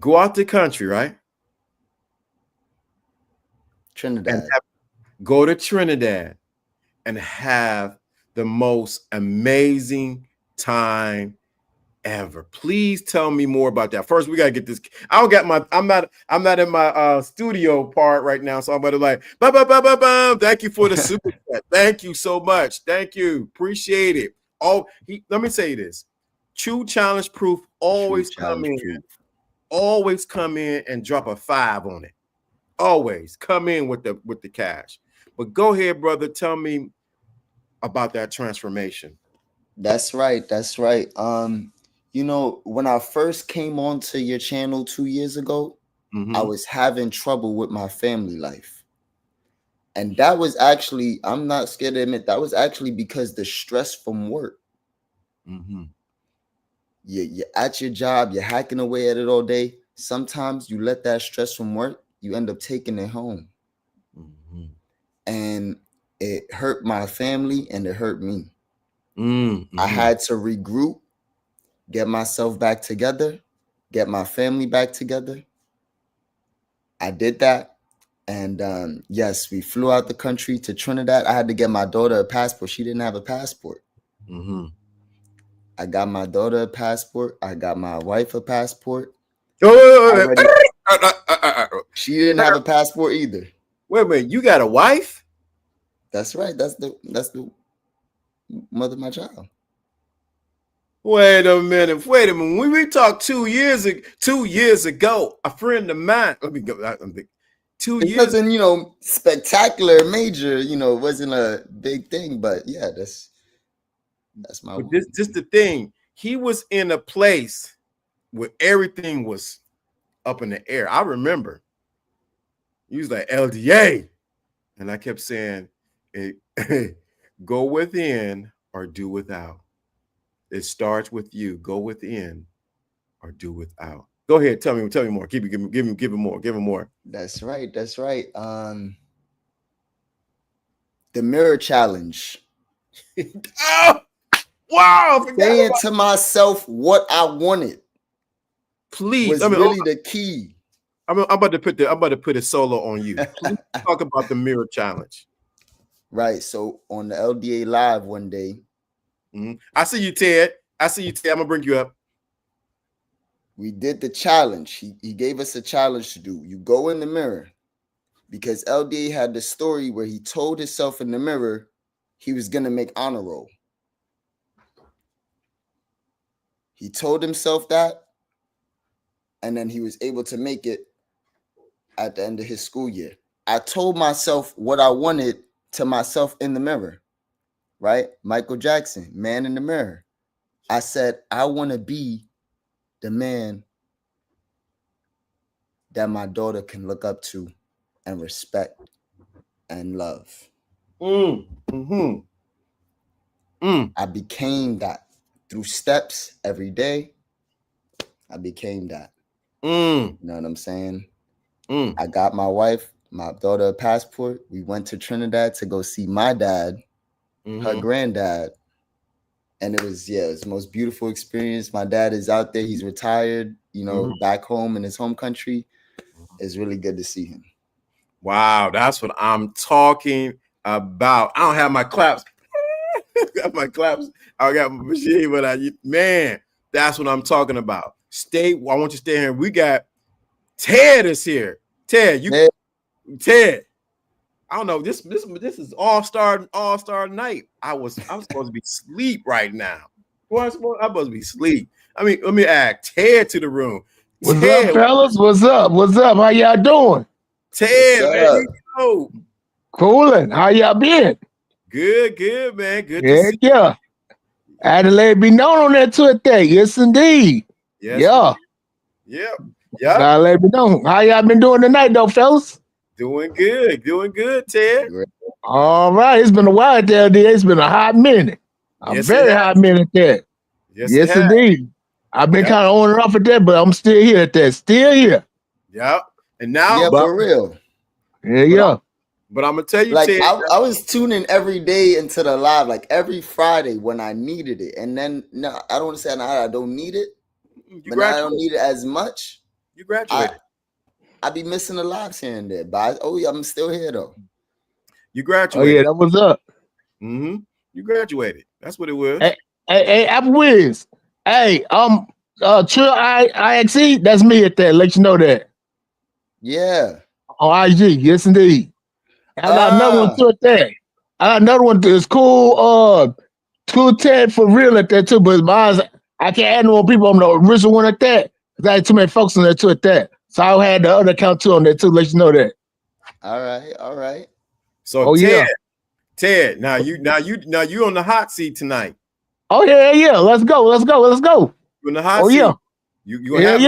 Go out the country, right? Trinidad. Go to Trinidad and have the most amazing time ever. Please tell me more about that. First, we gotta get this. I'm not in my studio part right now, so I'm gonna like, thank you for the super chat. Thank you so much. Thank you. Appreciate it. Oh, let me say this. True challenge proof always come in and drop a 5 on it. Always come in with the cash. But go ahead, brother. Tell me about that transformation. That's right. That's right. You know, when I first came onto your channel 2 years ago, I was having trouble with my family life. And that was actually, I'm not scared to admit, that was actually because the stress from work. You're at your job, you're hacking away at it all day. Sometimes you let that stress from work, you end up taking it home. And it hurt my family and it hurt me. I had to regroup, get myself back together, get my family back together. I did that. And yes, we flew out the country to Trinidad. I had to get my daughter a passport. She didn't have a passport. I got my daughter a passport. I got my wife a passport. She didn't have a passport either. Wait a minute, you got a wife? That's right. That's the mother of my child. Wait a minute. When we talked 2 years ago, a friend of mine. Let me go. 2 It years. wasn't, you know, spectacular, major. You know, it wasn't a big thing, but yeah, that's my. But this the thing. He was in a place where everything was up in the air. I remember. He was like LDA, and I kept saying, hey, "Go within or do without." It starts with you. Go within or do without. Go ahead. Tell me more. Give him more. That's right. That's right. The mirror challenge. Oh, wow. Saying to myself what I wanted. Please. Was really the key. I'm about to put a solo on you. Please talk about the mirror challenge. Right. So on the LDA live one day. I see you, Ted. I'm gonna bring you up. We did the challenge. He gave us a challenge to do. You go in the mirror, because LDA had the story where he told himself in the mirror he was gonna make honor roll. He told himself that, and then he was able to make it at the end of his school year. I told myself what I wanted to myself in the mirror, right? Michael Jackson, Man in the Mirror. I said, I want to be the man that my daughter can look up to and respect and love. I became that through steps every day. I became that. You know what I'm saying? I got my wife, my daughter a passport. We went to Trinidad to go see my dad, her granddad. And it was the most beautiful experience. My dad is out there. He's retired, you know, back home in his home country. It's really good to see him. Wow, that's what I'm talking about. I don't have my claps. I got my claps. I got my machine, but man, that's what I'm talking about. I want you to stay here. We got Ted is here. Ted. I don't know. This is all-star night. I was supposed to be asleep right now. I'm supposed to be asleep. I mean, let me add Ted to the room. What's Ted, up, fellas? What's up? How y'all doing? Ted, man, you know. Coolin'. How y'all been? Good, man. Good to see you. I had to let it be known on that Twitter. Yes, indeed. Yes, yeah. Gotta let it be known. How y'all been doing tonight, though, fellas? Doing good, Ted. All right. It's been a while at the LDA. It's been a hot minute. A very hot minute there. Yes, indeed. I've been kind of on and off at that, but I'm still here at that. Still here. Yeah. And now, for real. Yeah. But I'm gonna tell you, like Ted, I was tuning every day into the live, like every Friday when I needed it. And then no, I don't understand how I don't need it. But now I don't need it as much. You graduated. I be missing the lives here and there, but I'm still here though. You graduated. Oh yeah, that was up. You graduated. That's what it was. Hey, I'm Wiz. Hey, Trill IXE, that's me at that. Let you know that. Yeah. On IG, yes indeed. I got another one to it there. I got another one that's cool. school Ted for real at that too, but I can't add no more people on the original one at that. Cause I had too many folks on there too at that. So I had the other account too on there too. Let you know that. All right. So Ted, now you on the hot seat tonight. Oh yeah. Let's go. You in the hot seat. You gonna help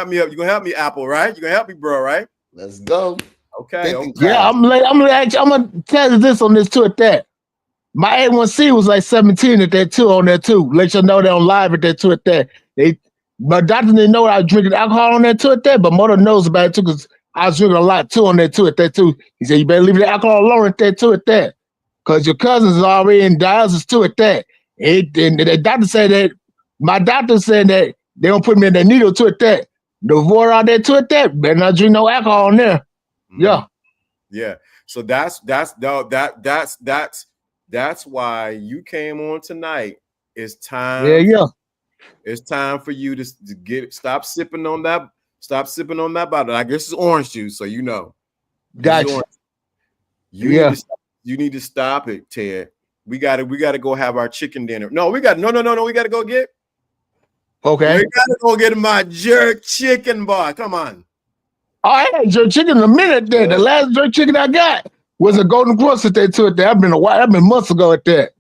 me up. You gonna help me, Apple, right? You gonna help me, bro, right? Let's go. Okay. Yeah, I'm gonna tell you this on this too at that. My A1C was like 17 at that too on there too. Let you know they're on live at that too at that. My doctor didn't know I was drinking alcohol on that too at that, but mother knows about it too because I was drinking a lot too on that too at that too. He said you better leave the alcohol alone at that too at that, because your cousins is already in dialysis too at that. And the doctor said that my doctor said that they don't put me in that needle too at that. The water out there too at that. Better not drink no alcohol in there. Yeah. So that's why you came on tonight. It's time. It's time for you to stop sipping on that bottle. I guess it's orange juice, so you know. Gotcha. You need to stop it, Ted. We gotta go have our chicken dinner. No, we gotta go get. Okay. We gotta go get my jerk chicken bar. Come on. Oh, I had jerk chicken in a minute there. The last jerk chicken I got was a Golden Cross at that too at that. I've been a while. I've been months ago at that.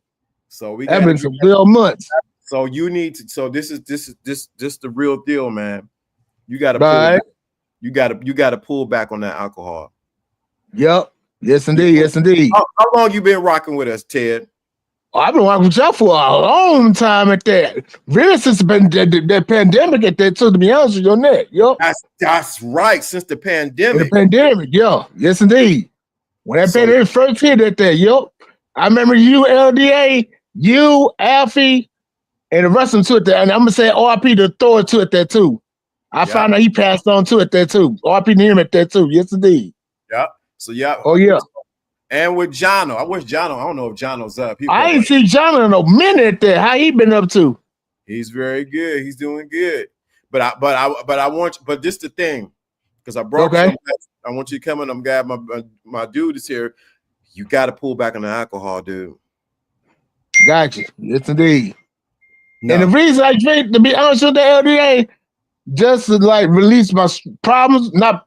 So I've been some real months. So you need to. So this is the real deal, man. You gotta pull back on that alcohol. Yep. Yes, indeed. How long you been rocking with us, Ted? Oh, I've been rocking with y'all for a long time at that. Really, since the pandemic at that too. To be honest with you on that, yo. That's right. Since the pandemic. Yes, indeed. When that pandemic first hit at that, yo, I remember you, LDA, you, Alfie, and the rest of them too at that. And I'm gonna say RP to Thor too at that too. I found out he passed on too at that too. RP to him at that too. Yes, indeed. Yep. So Oh yeah. And with Jono, I don't know if Jono's up. I ain't seen Jono in a minute there. How he been up to? He's very good. He's doing good. But this the thing, because I brought you. I want you to come in. I'm glad my dude is here. You got to pull back on the alcohol, dude. Gotcha. Yes, indeed. No. And the reason I drink, to be honest with the LDA, just to like release my problems. I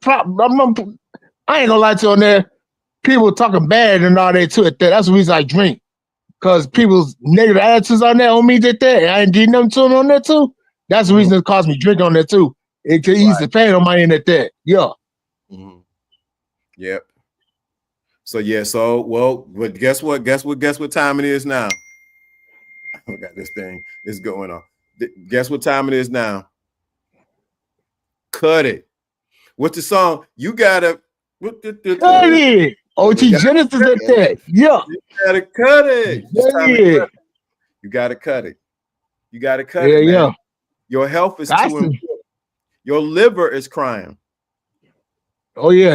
ain't gonna lie to you on there. People talking bad and all that too at that. That's the reason I drink. Because people's negative attitudes on there on me did that. I ain't did nothing to them on that too. That's the reason it caused me drink on that too. It could ease the pain on my end at that. Yeah. Mm-hmm. Yep. But guess what? Guess what time it is now? I got this thing. It's going on. Guess what time it is now? Cut it. What's the song? You gotta cut it. OT Genesis at that. Yeah. You gotta cut it. You gotta cut it. You gotta cut it. Man. Yeah. Your health is too important. Your liver is crying. Oh yeah.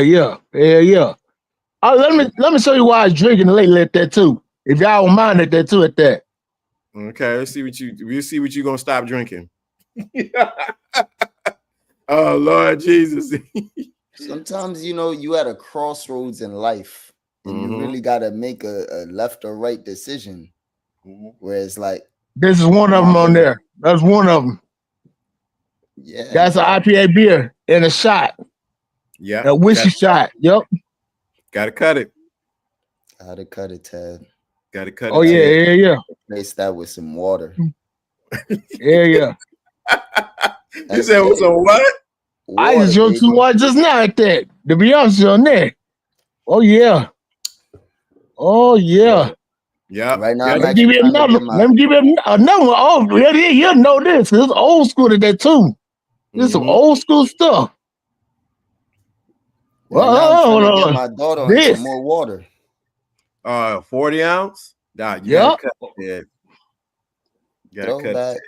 Oh, let me show you why I was drinking lately at that too. If y'all don't mind at that too at that. Okay, we'll see what you're gonna stop drinking. Oh Lord Jesus. Sometimes you at a crossroads in life and you really gotta make a left or right decision. Where it's like this is one of them on there. That's one of them. Yeah. That's an IPA beer and a shot. Yeah. A whiskey shot. Yep. Gotta cut it. Gotta cut it, Ted. Gotta cut it. Oh yeah. Replace that with some water. Yeah. You said with some what? Water, I just drank some water just now at that. To be honest on that. Oh yeah. Yeah. Right now, let me give you another one. Oh, yeah, you know this. It's old school to that too. This is some old school stuff. Well, my daughter some more water. 40 ounce. Nah, you gotta cut it. You gotta cut back. it.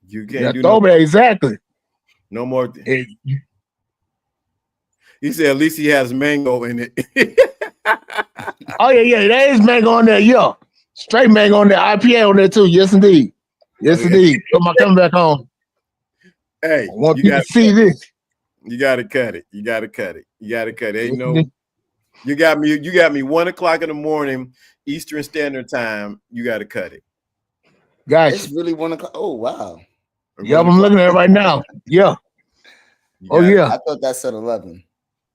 You can't do no exactly. No more. He said at least he has mango in it. Oh yeah, there is mango on there. Yeah, straight mango on there. IPA on there too. Yes indeed. Coming back home. Hey, I want you to see this. You gotta cut it. Ain't no. You got me 1 o'clock in the morning, Eastern Standard Time. You gotta cut it. Gotcha. It's really 1 o'clock. Oh wow. Yep, I'm looking at it right now. Yeah. Oh it. yeah. I thought that said 11.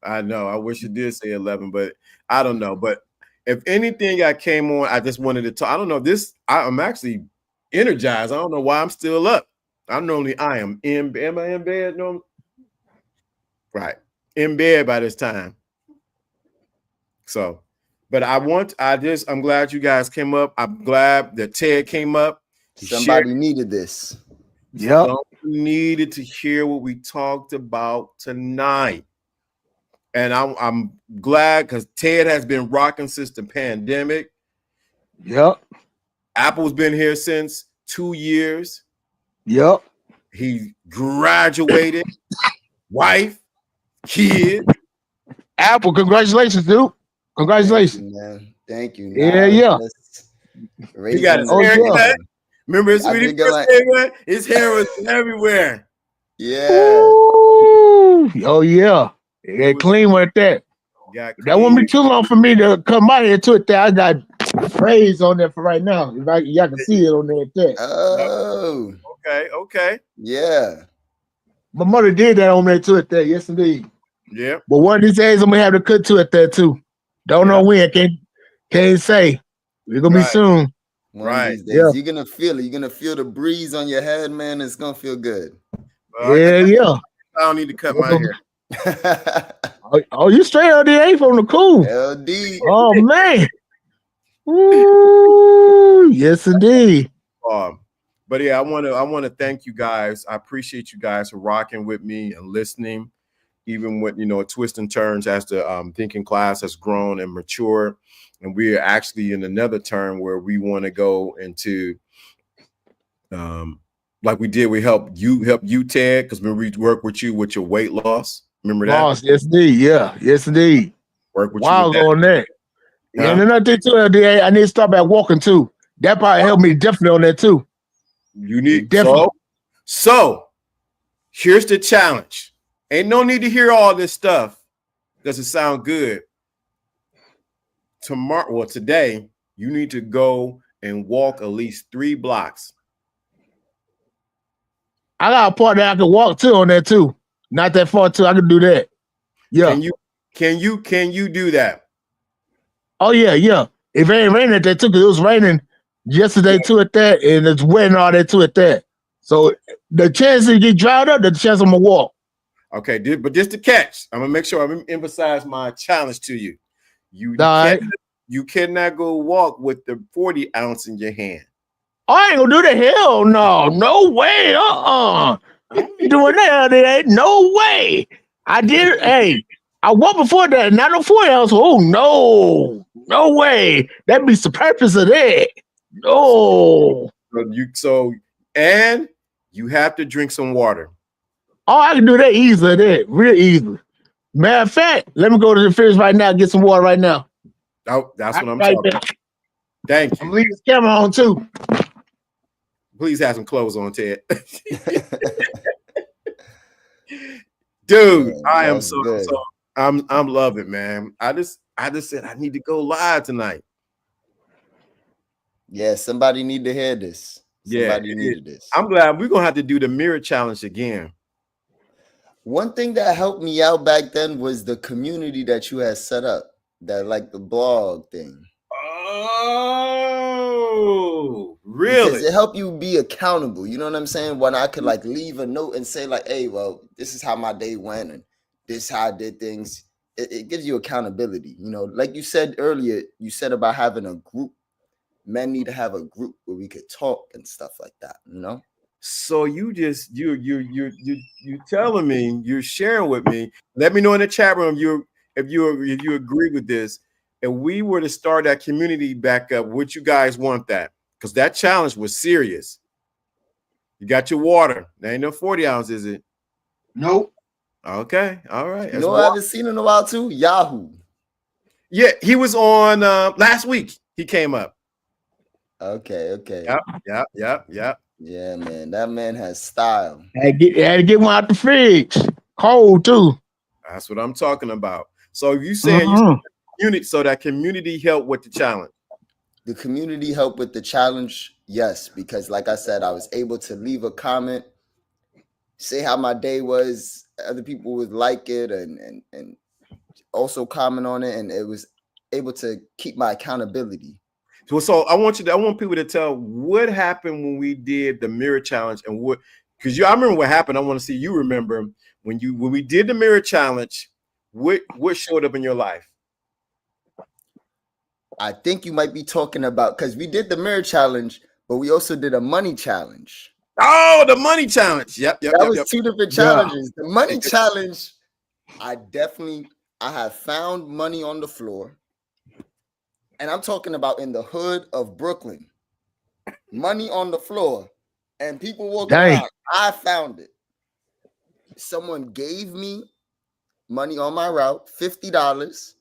I know. I wish it did say 11, but I don't know. But if anything, I came on. I just wanted to talk. I don't know. I'm actually energized. I don't know why I'm still up. I am in. Am I in bed? No. Right. In bed by this time. So, but I'm glad you guys came up. I'm glad that Ted came up. Somebody needed this. Yep. Somebody needed to hear what we talked about tonight. And I'm glad because Ted has been rocking since the pandemic. Yep. Apple's been here since 2 years. Yep. He graduated, wife, kid. Apple, congratulations, dude. Congratulations. Thank you, man. Thank you. Yeah, yeah. He got his hair cut. Remember his sweetie his hair was everywhere. Yeah. Ooh. Oh yeah. Yeah, clean with that. That won't be too long for me to come out here to it. I got praise on there for right now. Y'all can see it on there. There. Oh. Okay. Yeah. My mother did that on there to it there. Yes, indeed. Yeah. But one of these days I'm gonna have to cut to it there too. Don't know when. Can't say. We're gonna be soon. One of these days, you're gonna feel it. You're gonna feel the breeze on your head, man. It's gonna feel good. Yeah. I don't need to cut my hair. Oh, you straight LDA from the cool. LD. Oh man. Ooh, yes, indeed. But yeah, I want to thank you guys. I appreciate you guys for rocking with me and listening, even with twists and turns as the thinking class has grown and matured. And we are actually in another term where we want to go into like we did. We help you, Ted, because we work with you with your weight loss. Remember that? Yes, indeed. Yeah, yes, indeed. Work with you on that. Yeah, and another thing too, LDA, I need to start back walking too. That probably helped me definitely on that too. You need definitely. So here's the challenge. Ain't no need to hear all this stuff. Doesn't sound good. Today, you need to go and walk at least 3 blocks. I got a part that I can walk too on that too. Not that far too. I can do that. Yeah. Can you do that? Oh yeah. If it ain't raining at that too, because it was raining yesterday too at that, and it's wet and all that too at that. So the chance to get dried up, the chance I'm gonna walk. Okay, but just to catch, I'm gonna make sure I emphasize my challenge to you. You cannot go walk with the 40 ounce in your hand. I ain't gonna do the hell no way. I ain't doing that. There ain't no way. I did. Hey, I walked before that. Not no 40 ounce. Oh no way. That beats the purpose of that. No. And you have to drink some water. Oh, I can do that easily. That real easily. Matter of fact, let me go to the fridge right now. Get some water right now. Oh, that's what I'm talking about. Thank you. I'm leaving this camera on too. Please have some clothes on, Ted. Dude, I am so I'm loving it, man. I just said I need to go live tonight. Yeah, somebody need to hear this. Somebody needed this. I'm glad we're gonna have to do the mirror challenge again. One thing that helped me out back then was the community that you had set up, that like the blog thing. Oh, really? Because it helped you be accountable. You know what I'm saying? When I could like leave a note and say like, hey, well, this is how my day went and this is how I did things. It gives you accountability. Like you said earlier, you said about having a group. Men need to have a group where we could talk and stuff like that, So you're telling me, you're sharing with me. Let me know in the chat room if you agree with this. If we were to start that community back up, would you guys want that? Because that challenge was serious. You got your water. There ain't no 40 ounce, is it? Nope. Okay. All right. I haven't seen in a while too. Yahoo. Yeah, he was on last week. He came up. Okay. Yep. Yeah, man. That man has style. Had to get one out the fridge. Cold too. That's what I'm talking about. So you saying you community, so that community help with the challenge. The community helped with the challenge, yes, because like I said, I was able to leave a comment, say how my day was. Other people would like it and also comment on it, and it was able to keep my accountability. So I want people to tell what happened when we did the mirror challenge and what, because I remember what happened. I want to see you remember when we did the mirror challenge. What showed up in your life? I think you might be talking about, because we did the mirror challenge, but we also did a money challenge. Oh, the money challenge. Yep. That was two different challenges. The money challenge, I have found money on the floor. And I'm talking about in the hood of Brooklyn. Money on the floor. And people walking around. I found it. Someone gave me money on my route, $50.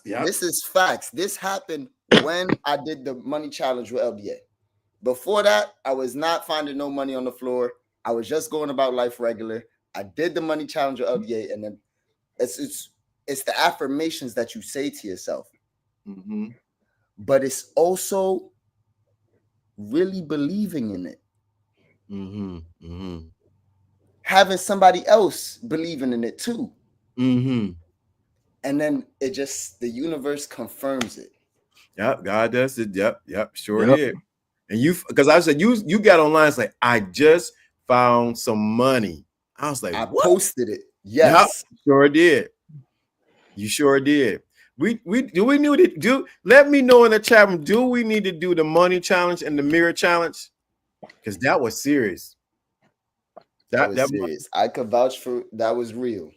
This is facts. This happened when I did the money challenge with LDA. Before that, I was not finding no money on the floor. I was just going about life regular. I did the money challenge with LDA, and then it's the affirmations that you say to yourself. Mm-hmm. But it's also really believing in it. Mm-hmm. Mm-hmm. Having somebody else believing in it too. Mm-hmm. And then the universe confirms it. Yep, God does it. Yep, sure did. And because I said you got online, it's like, I just found some money. I was like, I what? posted it. Yes. Yep, sure did. You sure did. Let me know in the chat room, do we need to do the money challenge and the mirror challenge? Because that was serious. That was serious. I could vouch for that was real.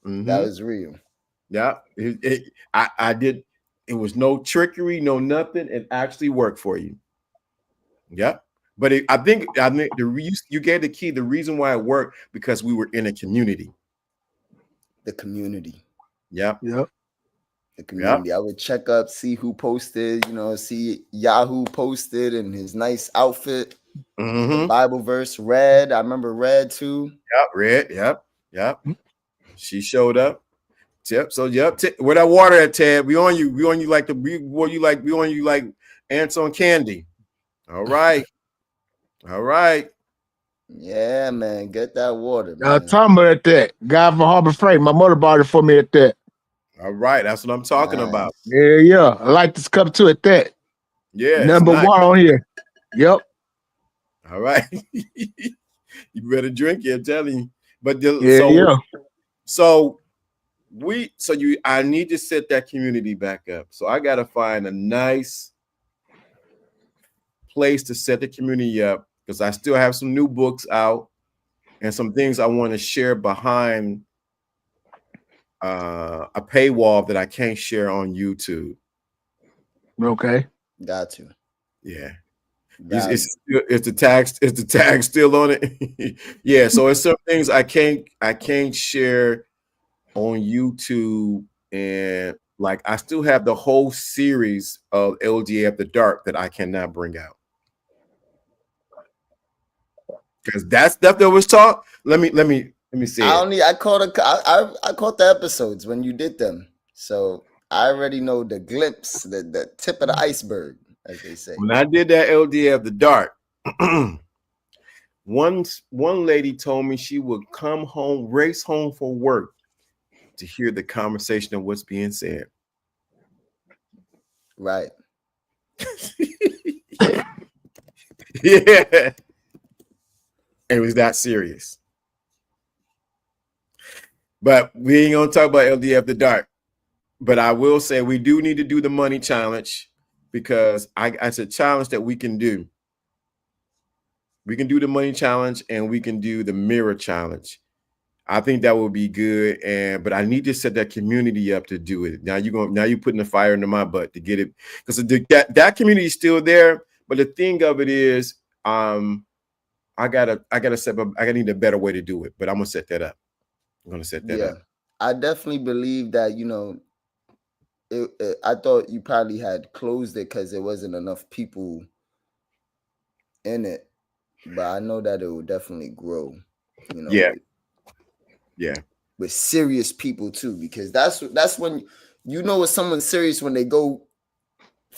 Mm-hmm. That was real. Yeah. I did. It was no trickery, no nothing. It actually worked for you. Yeah. But I think you gave the key. The reason why it worked, because we were in a community. The community. Yep. The community. Yep. I would check up, see who posted, see Yahoo posted and his nice outfit. Mm-hmm. The Bible verse, Red. I remember Red too. Yep, Red. Yep. She showed up. Yep. So where that water at, Ted? We on you. We on you like ants on candy. All right. All right. Yeah, man. Get that water, man. Talking about that. Guy from Harbor Freight. My mother bought it for me at that. All right. That's what I'm talking about. Yeah. I like this cup too at that. Yeah. Number one on here. Yep. All right. You better drink it, I'm telling you. But I need to set that community back up. So I gotta find a nice place to set the community up, because I still have some new books out and some things I want to share behind a paywall that I can't share on YouTube. Okay. Got to. Yeah. Is the tag still on it? Yeah. So it's some things I can't share on YouTube, and like I still have the whole series of LDA After Dark that I cannot bring out, because that stuff that was taught. Let me see. I caught the episodes when you did them, so I already know the glimpse, the tip of the iceberg, as they say. When I did that LDA After Dark, one lady told me she would race home for work to hear the conversation of what's being said. Right. Yeah. It was that serious. But we ain't gonna talk about LDA After Dark. But I will say we do need to do the money challenge, because it's a challenge that we can do. We can do the money challenge and we can do the mirror challenge. I think that will be good, but I need to set that community up to do it. Now you're putting the fire into my butt to get it, because that community is still there. But the thing of it is, I need a better way to do it. But I'm gonna set that up. I'm gonna set that up. I definitely believe that, I thought you probably had closed it because there wasn't enough people in it, but I know that it will definitely grow. With serious people too, because that's when when someone's serious, when they go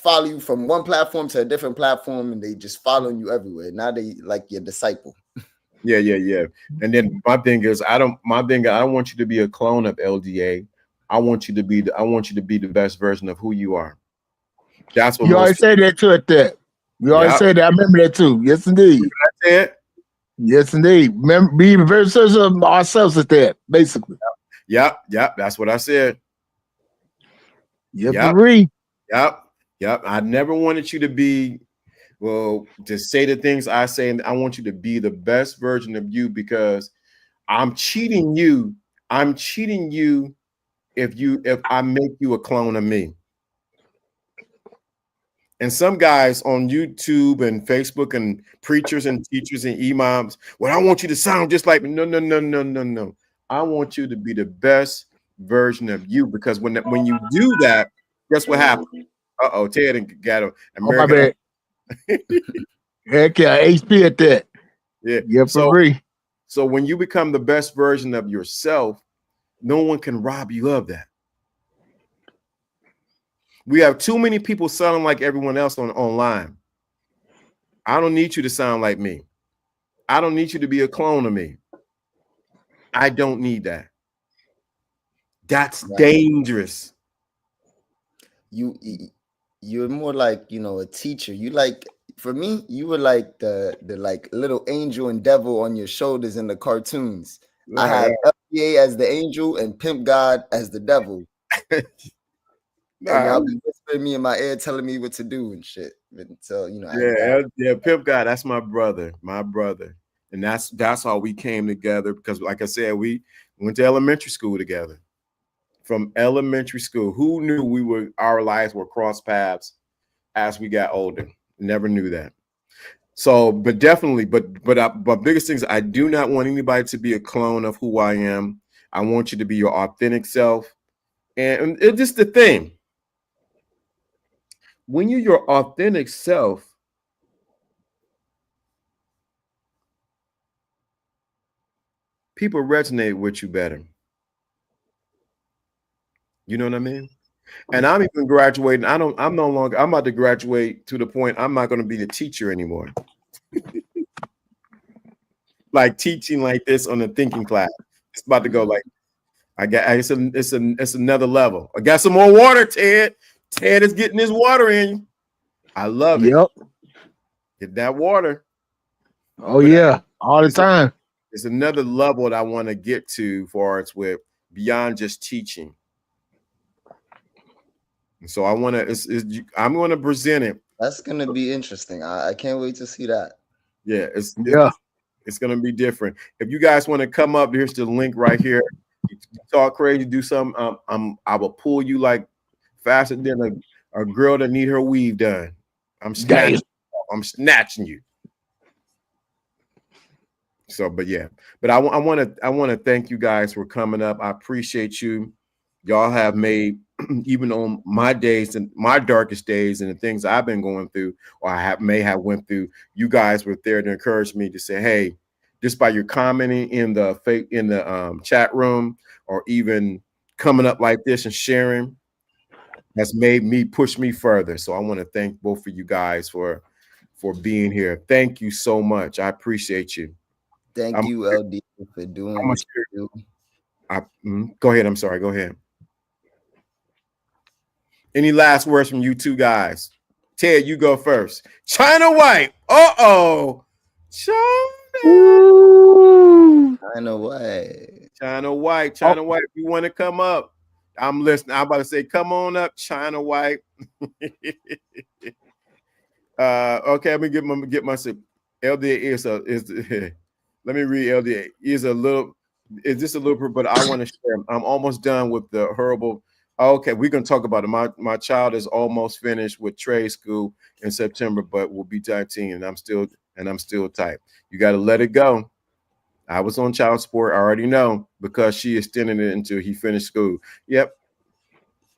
follow you from one platform to a different platform, and they just following you everywhere. Now they like your disciple. Yeah. And then my thing is, I don't want you to be a clone of LDA. I want you to be the best version of who you are. That's what You always say that too at that. You always say that. I remember that too. Yes, indeed. I said. Yes, indeed. Remember, be very certain of ourselves at that, basically. Yep. That's what I said. Yep. Agree. Yep. I never wanted you to be, well, to say the things I say, and I want you to be the best version of you, because I'm cheating you. I'm cheating you if I make you a clone of me. And some guys on YouTube and Facebook and preachers and teachers and imams, well, I want you to sound just like me. No. I want you to be the best version of you, because when you do that, guess what happens? Ted and got him. My bad. Heck yeah, HP at that. Yeah. Yep, agree. So when you become the best version of yourself, no one can rob you of that. We have too many people sounding like everyone else online. I don't need you to sound like me. I don't need you to be a clone of me. I don't need that. That's dangerous. You're more like, you know, a teacher. You like, for me, you were like the like little angel and devil on your shoulders in the cartoons. I have LDA as the angel and Pimp God as the devil. And y'all be whispering me in my ear, telling me what to do and shit. So, you know, Pimp God, that's my brother, and that's how we came together. Because, like I said, we went to elementary school together. From elementary school, who knew our lives were cross paths as we got older? Never knew that. So, but definitely, but biggest things, I do not want anybody to be a clone of who I am. I want you to be your authentic self, and it's just the thing. When you're your authentic self, people resonate with you better. You know what I mean? And I'm even graduating. I'm about to graduate to the point I'm not going to be a teacher anymore. Like teaching like this on a thinking class. It's about to go like, it's another level. I got some more water, Ted. Ted is getting his water in. I love it. Yep. Get that water. Oh, yeah. All the time. It's another level that I want to get to for us with beyond just teaching. So I'm going to present it. That's going to be interesting. I can't wait to see that. Yeah, it's going to be different. If you guys want to come up, here's the link right here. You talk crazy, do something. I will pull you like faster than a girl that need her weave done. I'm snatching you. So, but yeah, but I want to thank you guys for coming up. I appreciate you. Y'all have made, even on my days and my darkest days and the things I've been going through, or may have went through, you guys were there to encourage me to say, hey, just by your commenting in the chat room, or even coming up like this and sharing, has made me push me further. So I want to thank both of you guys for being here. Thank you so much. I appreciate you. Thank you, LD, for doing what you do. Go ahead. I'm sorry. Go ahead. Any last words from you two guys? Ted, you go first. China White. Uh-oh. China White. China White. China White, if you want to come up, I'm listening. I'm about to say, come on up, China White. Okay, let me get my LDA let me read LDA. Is just a little bit, but I want to share. I'm almost done with the horrible. Okay, we're gonna talk about it. My child is almost finished with trade school in September, but will be 13, and I'm still tight. You got to let it go. I was on child support. I already know, because she extended it until he finished school. Yep.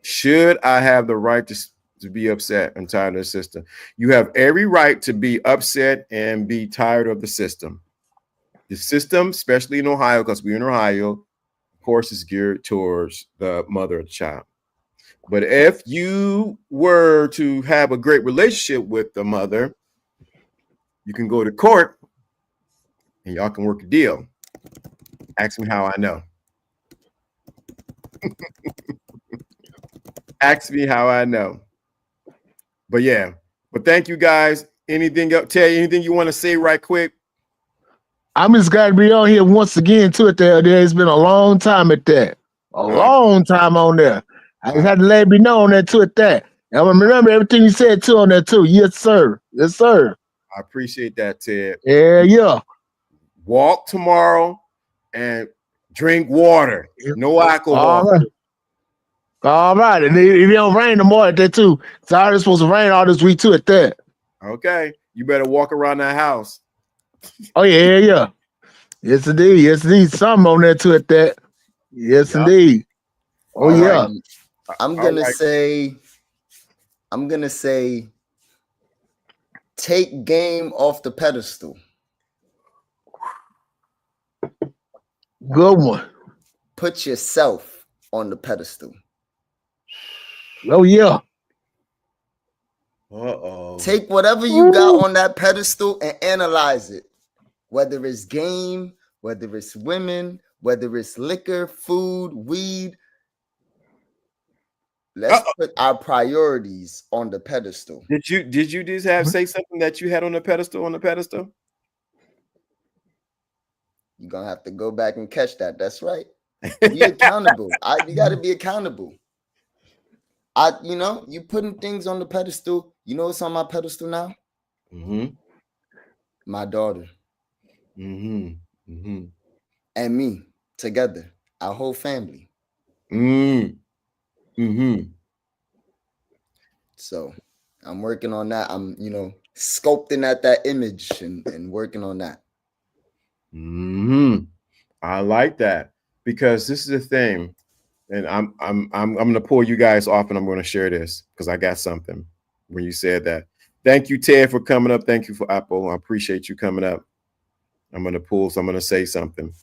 Should I have the right to be upset and tired of the system? You have every right to be upset and be tired of the system. The system, especially in Ohio, because we're in Ohio, of course, is geared towards the mother of the child. But if you were to have a great relationship with the mother, you can go to court and y'all can work a deal. Ask me how I know. Ask me how I know. But yeah, but thank you guys. Anything else, Ted? Anything you want to say right quick? I'm just glad to be on here once again too. At there, it's been a long time at that, a long time on there. I just had to let me know on that too. At that, and I remember everything you said too on that too. Yes, sir. Yes, sir. I appreciate that, Ted. Yeah. Walk tomorrow and drink water. No alcohol. All right. And it don't rain no more at that too. It's already supposed to rain all this week too at that. Okay. You better walk around that house. Oh yeah. Yes indeed. Yes indeed. Something on there too at that. Yes indeed. Oh All yeah. right. I'm gonna say take game off the pedestal. Good one. Put yourself on the pedestal. Oh yeah. Take whatever you got on that pedestal and analyze it. Whether it's game, whether it's women, whether it's liquor, food, weed. Let's put our priorities on the pedestal. Did you just say something that you had on the pedestal You're gonna have to go back and catch that. That's right. Be accountable. You gotta be accountable. You putting things on the pedestal. You know what's on my pedestal now? My daughter. And me together. Our whole family. So I'm working on that. I'm, sculpting at that image and working on that. I like that, because this is the thing, and I'm gonna pull you guys off, and I'm gonna share this because I got something when you said that. Thank you, Ted, for coming up. Thank you for Apple. I appreciate you coming up. I'm gonna say something.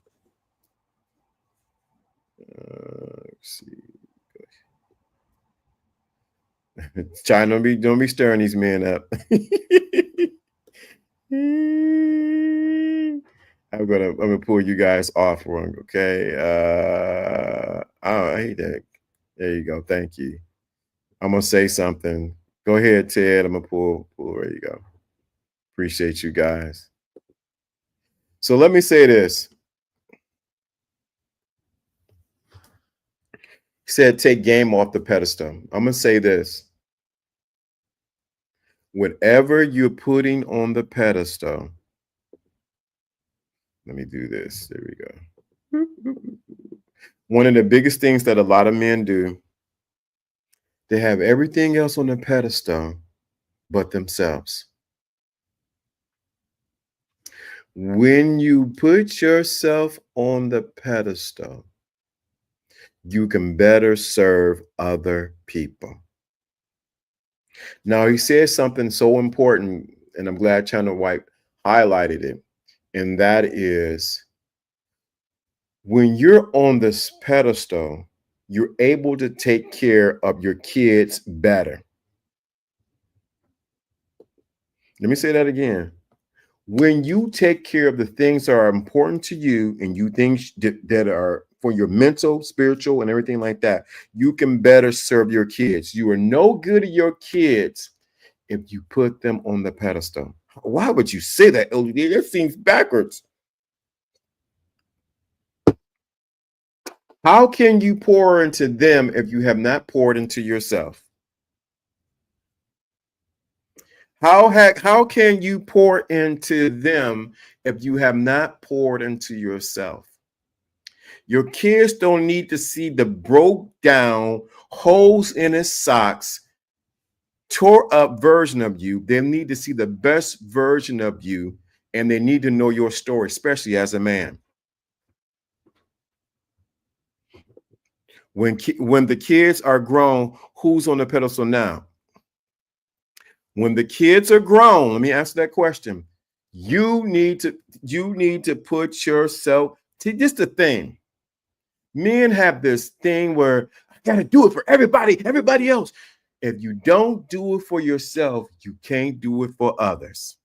Let's see. China, don't be stirring these men up. I'm gonna pull you guys off one, okay? I hate that. There you go. Thank you. I'm gonna say something. Go ahead, Ted. I'm gonna pull. There you go. Appreciate you guys. So let me say this. He said, take game off the pedestal. I'm gonna say this. Whatever you're putting on the pedestal, let me do this. There we go. One of the biggest things that a lot of men do, they have everything else on the pedestal but themselves. When you put yourself on the pedestal, you can better serve other people. Now, he says something so important, and I'm glad China White highlighted it, and that is, when you're on this pedestal, you're able to take care of your kids better. Let me say that again. When you take care of the things that are important to you and you things that are for your mental, spiritual, and everything like that, you can better serve your kids. You are no good to your kids if you put them on the pedestal. Why would you say that, LDA? That seems backwards. How can you pour into them if you have not poured into yourself? How can you pour into them if you have not poured into yourself? Your kids don't need to see the broke down, holes in his socks, tore up version of you. They need to see the best version of you, and they need to know your story, especially as a man. When the kids are grown, who's on the pedestal now? When the kids are grown, let me answer that question. You need to put yourself. See, this is the thing. Men have this thing where got to do it for everybody else. If you don't do it for yourself, you can't do it for others.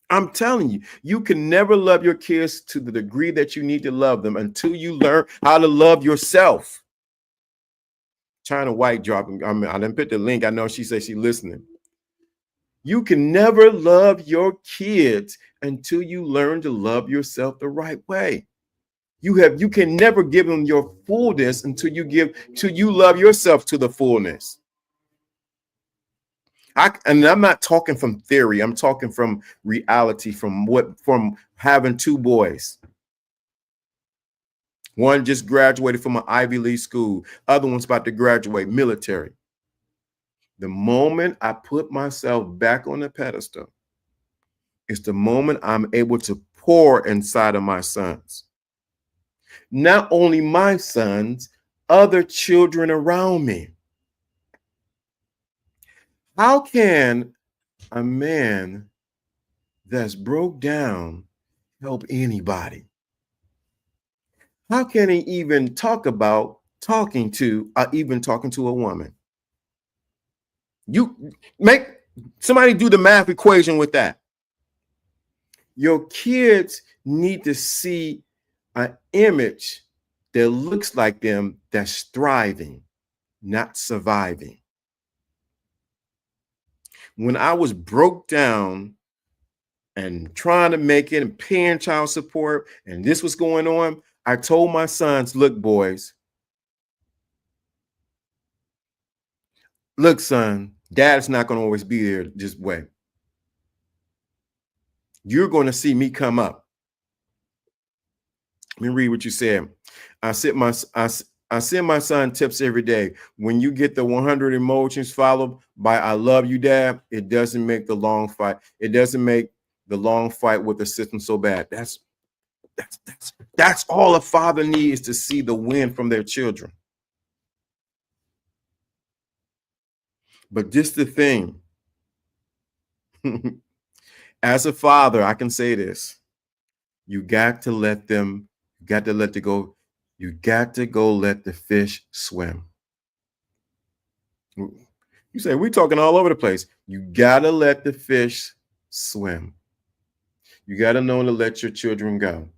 I'm telling you, you can never love your kids to the degree that you need to love them until you learn how to love yourself. China White dropping. I didn't put the link. I know she said she's listening. You can never love your kids until you learn to love yourself the right way. You can never give them your fullness until you love yourself to the fullness. And I'm not talking from theory. I'm talking from reality, from having 2 boys. One just graduated from an Ivy League school. Other one's about to graduate military. The moment I put myself back on the pedestal, it's the moment I'm able to pour inside of my sons. Not only my sons, other children around me. How can a man that's broke down help anybody? How can he even talk about talking to a woman? You make somebody do the math equation with that. Your kids need to see an image that looks like them, that's thriving, not surviving. When I was broke down and trying to make it and paying child support, and this was going on, I told my sons, look, boys, look, son, dad's not going to always be there this way. You're going to see me come up. Let me read what you said. I send my son tips every day. When you get the 100 emotions followed by "I love you, Dad," it doesn't make the long fight. It doesn't make the long fight with the system so bad. That's all a father needs to see the win from their children. But just the thing, as a father, I can say this: you got to let it go. You got to go let the fish swim. You say, we're talking all over the place. You got to let the fish swim. You got to know to let your children go.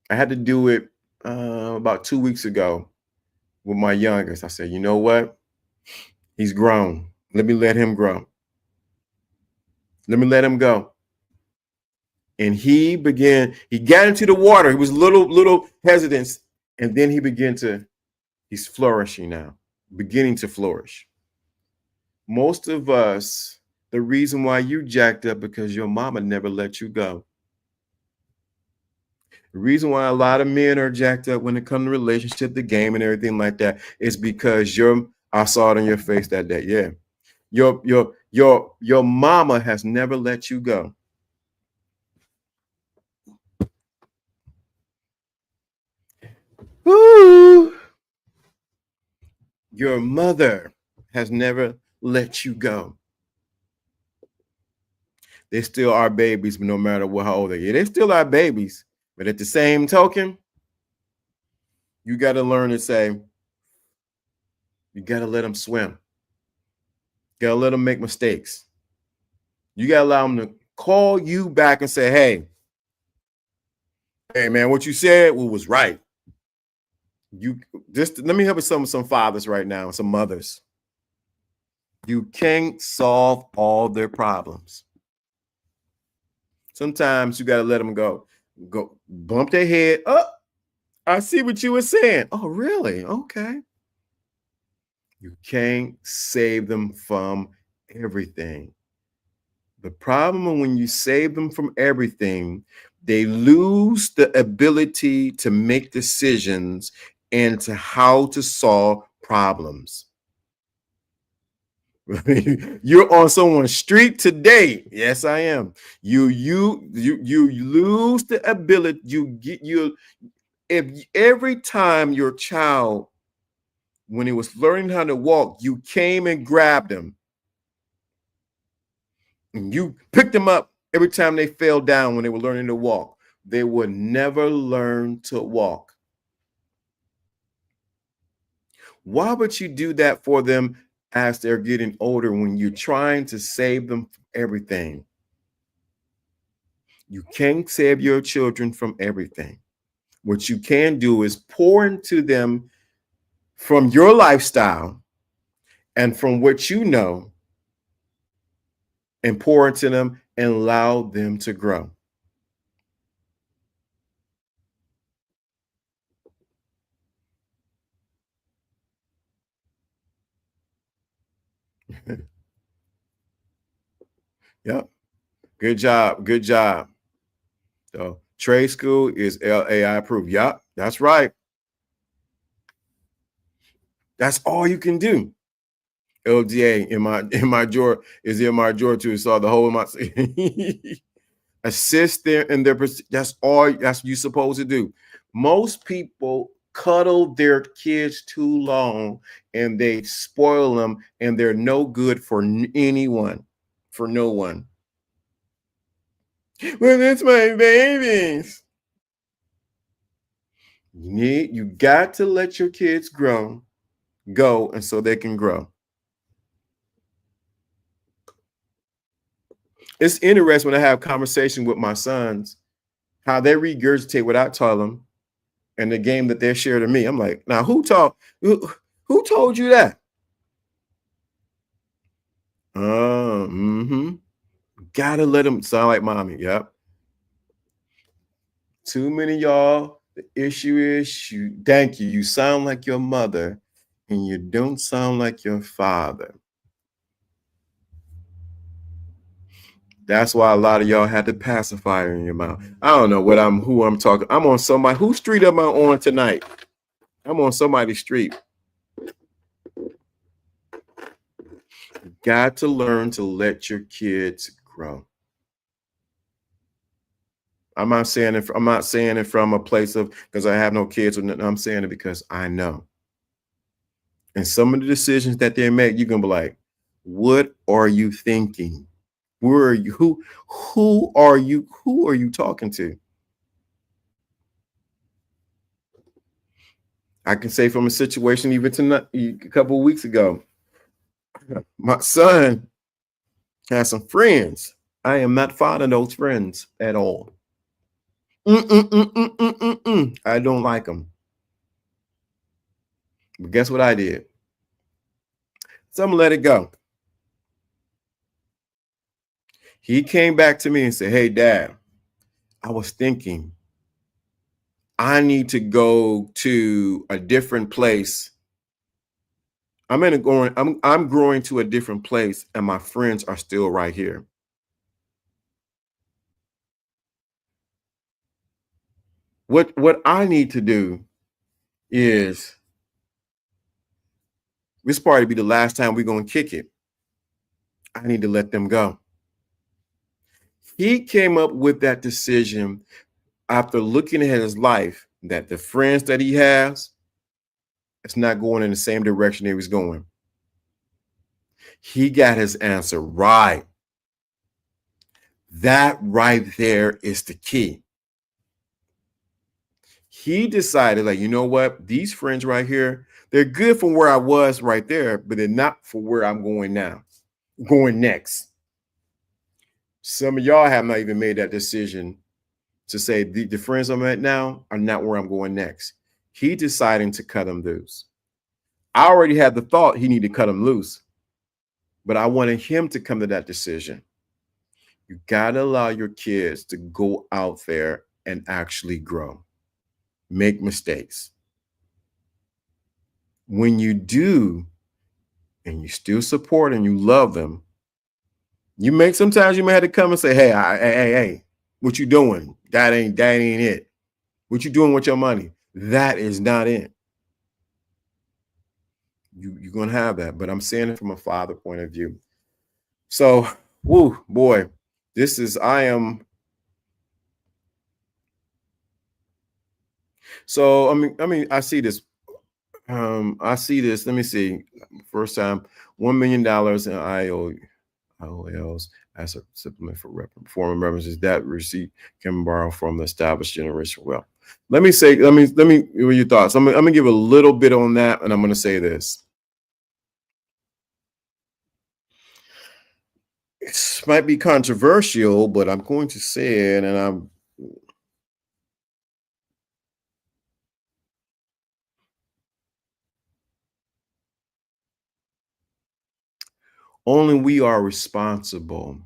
I had to do it about 2 weeks ago with my youngest. I said, you know what? He's grown. Let me let him grow. Let me let him go. And he got into the water. He was little hesitant. And then he's flourishing now, beginning to flourish. Most of us, the reason why you jacked up because your mama never let you go. The reason why a lot of men are jacked up when it comes to relationship, the game, and everything like that is because I saw it on your face that day. Yeah. Your mama has never let you go. Ooh. Your mother has never let you go. They still are babies, but no matter how old they get, they still are babies. But at the same token, you got to learn to say, you got to let them swim. You got to let them make mistakes. You got to allow them to call you back and say, hey, man, what you said was right. Let me help with some fathers right now, some mothers. You can't solve all their problems. Sometimes you got to let them go bump their head. Oh, I see what you were saying. Oh, really? Okay. You can't save them from everything. The problem when you save them from everything, they lose the ability to make decisions and to how to solve problems. You're on someone's street today. Yes, I am. You lose the ability. If every time your child, when he was learning how to walk, you came and grabbed him, and you picked them up every time they fell down when they were learning to walk, they would never learn to walk. Why would you do that for them as they're getting older when you're trying to save them from everything? You can't save your children from everything. What you can do is pour into them from your lifestyle and from what you know, and pour into them and allow them to grow. Yep. Good job. Good job. So trade school is LAI approved. Yep, that's right. That's all you can do. LDA in my drawer is in my drawer too. So the whole of my assist them in their. That's all. That's what you're supposed to do. Most people cuddle their kids too long, and they spoil them, and they're no good for anyone, for no one. Well, it's my babies. You got to let your kids go, and so they can grow. It's interesting when I have conversation with my sons, how they regurgitate what I tell them and the game that they share to me. I'm like, now who told you that? Gotta let them sound like mommy. Yep. Too many y'all. The issue is you sound like your mother and you don't sound like your father. That's why a lot of y'all had the pacifier in your mouth. I don't know who I'm talking. I'm on somebody. Whose street am I on tonight? I'm on somebody's street. You got to learn to let your kids grow. I'm not saying it from a place of because I have no kids or nothing. I'm saying it because I know. And some of the decisions that they make, you're gonna be like, what are you thinking? Where are you? Who are you? Who are you talking to? I can say from a situation even tonight, a couple of weeks ago, my son has some friends. I am not fond of those friends at all. I don't like them. But guess what I did? So I'm gonna let it go. He came back to me and said, hey, Dad, I was thinking I need to go to a different place. I'm growing to a different place and my friends are still right here. What I need to do is this probably be the last time we're going to kick it. I need to let them go. He came up with that decision after looking at his life that the friends that he has, it's not going in the same direction he was going. He got his answer right. That right there is the key. He decided, like, you know what? These friends right here, they're good from where I was right there, but they're not for where I'm going now, going next. Some of y'all have not even made that decision to say the friends I'm at now are not where I'm going next. He deciding to cut them loose. I already had the thought he needed to cut them loose, but I wanted him to come to that decision. You got to allow your kids to go out there and actually grow, make mistakes. When you do, and you still support and you love them, sometimes you may have to come and say, hey, what you doing? That ain't it. What you doing with your money? That is not it. You're going to have that, but I'm saying it from a father point of view. So, whoo, boy, so, I see this. Let me see. First time, $1 million in IOLs as a supplement for former references. That receipt can borrow from the established generation. Well, Let me what are your thoughts? I'm gonna give a little bit on that, and I'm gonna say this. It might be controversial, but I'm going to say it, and I'm only we are responsible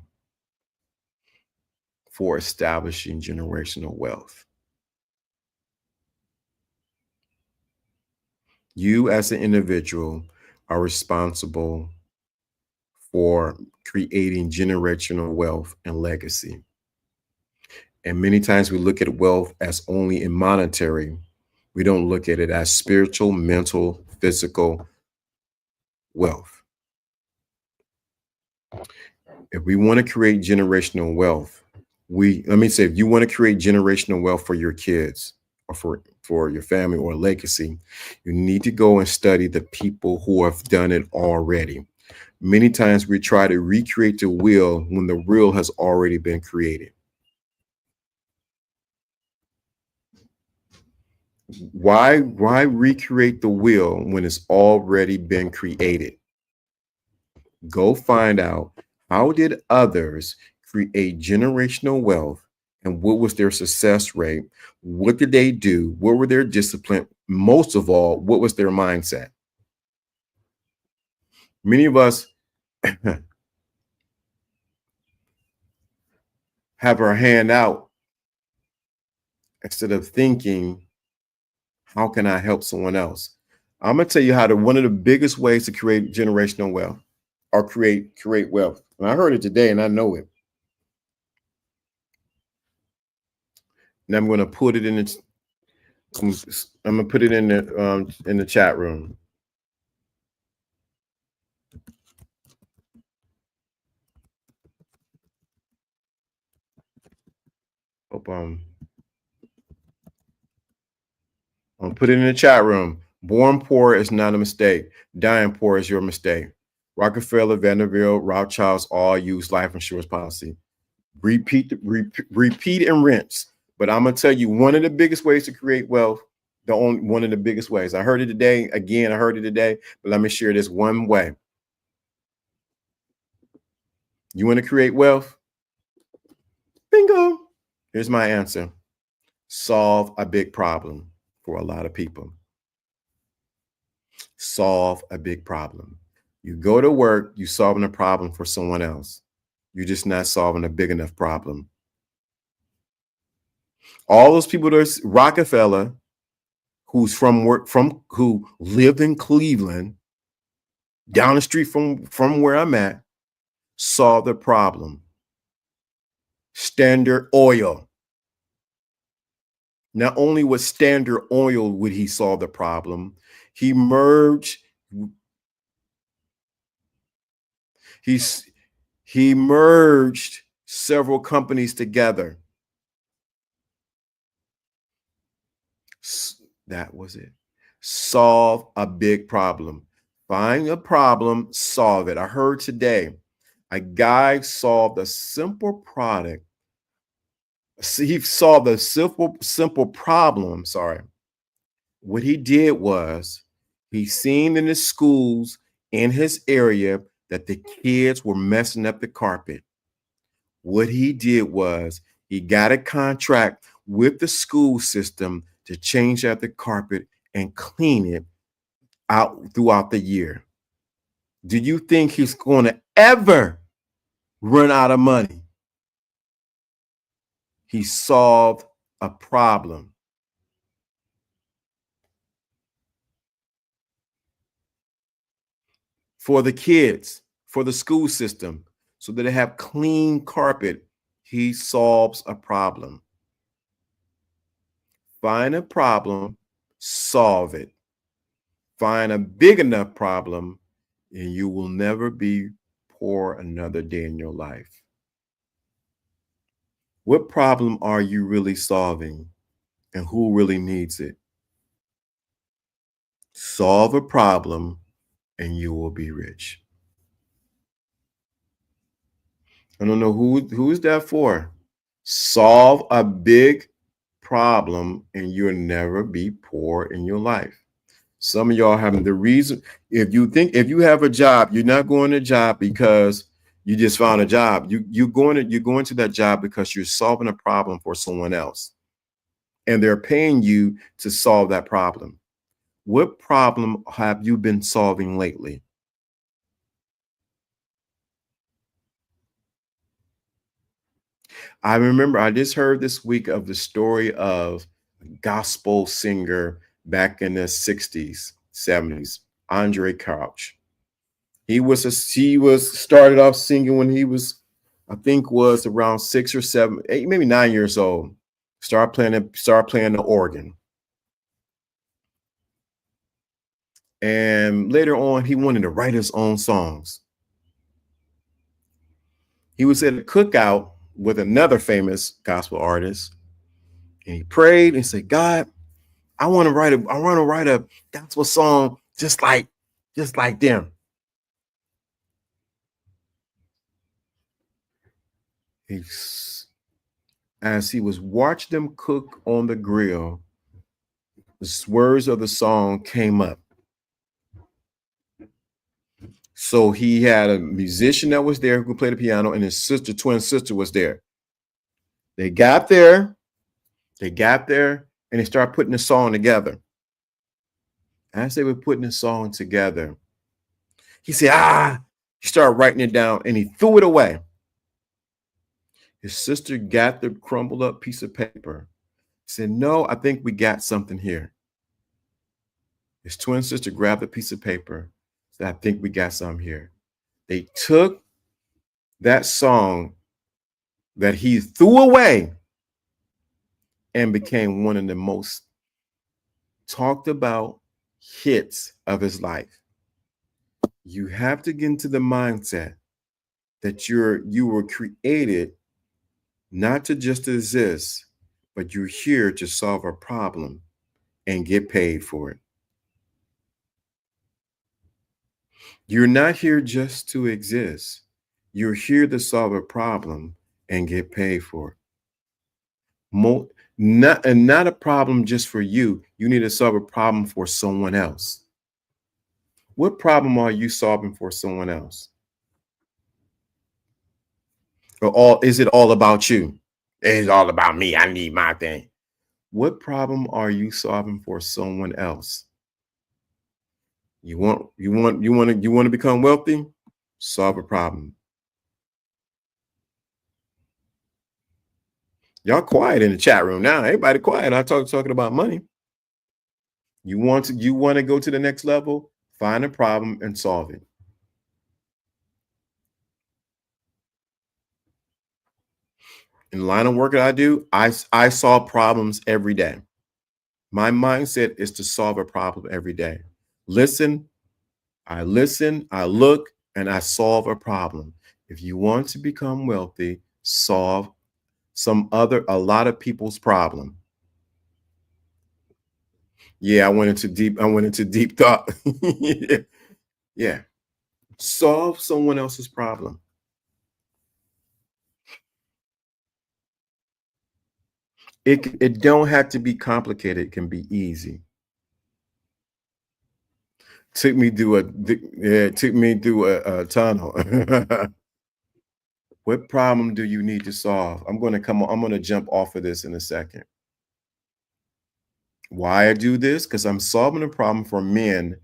for establishing generational wealth. You as an individual are responsible for creating generational wealth and legacy. And many times we look at wealth as only in monetary. We don't look at it as spiritual, mental, physical wealth. If we want to create generational wealth, if you want to create generational wealth for your kids or for your family or legacy, you need to go and study the people who have done it already. Many times we try to recreate the wheel when the wheel has already been created. Why recreate the wheel when it's already been created? Go find out, how did others create generational wealth, and what was their success rate? What did they do? What were their discipline? Most of all, what was their mindset? Many of us have our hand out instead of thinking, how can I help someone else? I'm gonna tell you one of the biggest ways to create generational wealth or create wealth. And I heard it today and I know it. And I'm gonna put it in I'm gonna put it in the chat room. Hope I'll put it in the chat room. Born poor is not a mistake. Dying poor is your mistake. Rockefeller, Vanderbilt, Rothschilds all use life insurance policy. Repeat and rinse. But I'm gonna tell you one of the biggest ways to create wealth. One of the biggest ways. I heard it today. Again, I heard it today. But let me share this one way. You want to create wealth? Bingo. Here's my answer. Solve a big problem for a lot of people. Solve a big problem. You go to work, you're solving a problem for someone else. You're just not solving a big enough problem. All those people, there's Rockefeller, who lived in Cleveland, down the street from where I'm at, solved the problem. Standard Oil. Not only with Standard Oil would he solve the problem, he merged several companies together. That was it. Solve a big problem. Find a problem, solve it. I heard today a guy solved a simple product. He solved a simple problem. Sorry. What he did was he seen in the schools in his area that the kids were messing up the carpet. What he did was he got a contract with the school system to change out the carpet and clean it out throughout the year. Do you think he's going to ever run out of money? He solved a problem. For the kids, for the school system, so that they have clean carpet. He solves a problem. Find a problem, solve it. Find a big enough problem, and you will never be poor another day in your life. What problem are you really solving, and who really needs it? Solve a problem, and you will be rich. I don't know who is that for. Solve a big problem and you'll never be poor in your life. Some of y'all having the reason, if you have a job, you're not going to a job because you just found a job. You're going to that job because you're solving a problem for someone else. And they're paying you to solve that problem. What problem have you been solving lately? I remember I just heard this week of the story of a gospel singer back in the 60s, 70s, Andre Crouch. He was started off singing when he was, I think was around 6 or 7, 8, maybe 9 years old. Started playing the organ. And later on, he wanted to write his own songs. He was at a cookout with another famous gospel artist, and he prayed and said, God, I want to write a gospel song just like them. As he was watching them cook on the grill, the words of the song came up. So he had a musician that was there who could play the piano, and his twin sister was there. They got there, and they started putting the song together. As they were putting the song together, he said, he started writing it down and he threw it away. His sister got the crumbled up piece of paper, said, no, I think we got something here. His twin sister grabbed a piece of paper, said, I think we got something here. They took that song that he threw away and became one of the most talked about hits of his life. You have to get into the mindset that you were created not to just exist, but you're here to solve a problem and get paid for it. You're not here just to exist. You're here to solve a problem and get paid for it. Not a problem just for you. You need to solve a problem for someone else. What problem are you solving for someone else? Or is it all about you? It's all about me. I need my thing. What problem are you solving for someone else? You want to become wealthy? Solve a problem. Y'all quiet in the chat room now. Everybody quiet. I talking about money. You want to go to the next level? Find a problem and solve it. In the line of work that I do, I solve problems every day. My mindset is to solve a problem every day. I look, and I solve a problem. If you want to become wealthy, solve a lot of people's problem. Yeah, I went into deep thought. Yeah. Solve someone else's problem. It don't have to be complicated. It can be easy. Took me through a tunnel. What problem do you need to solve? I'm going to jump off of this in a second. Why I do this? Because I'm solving a problem for men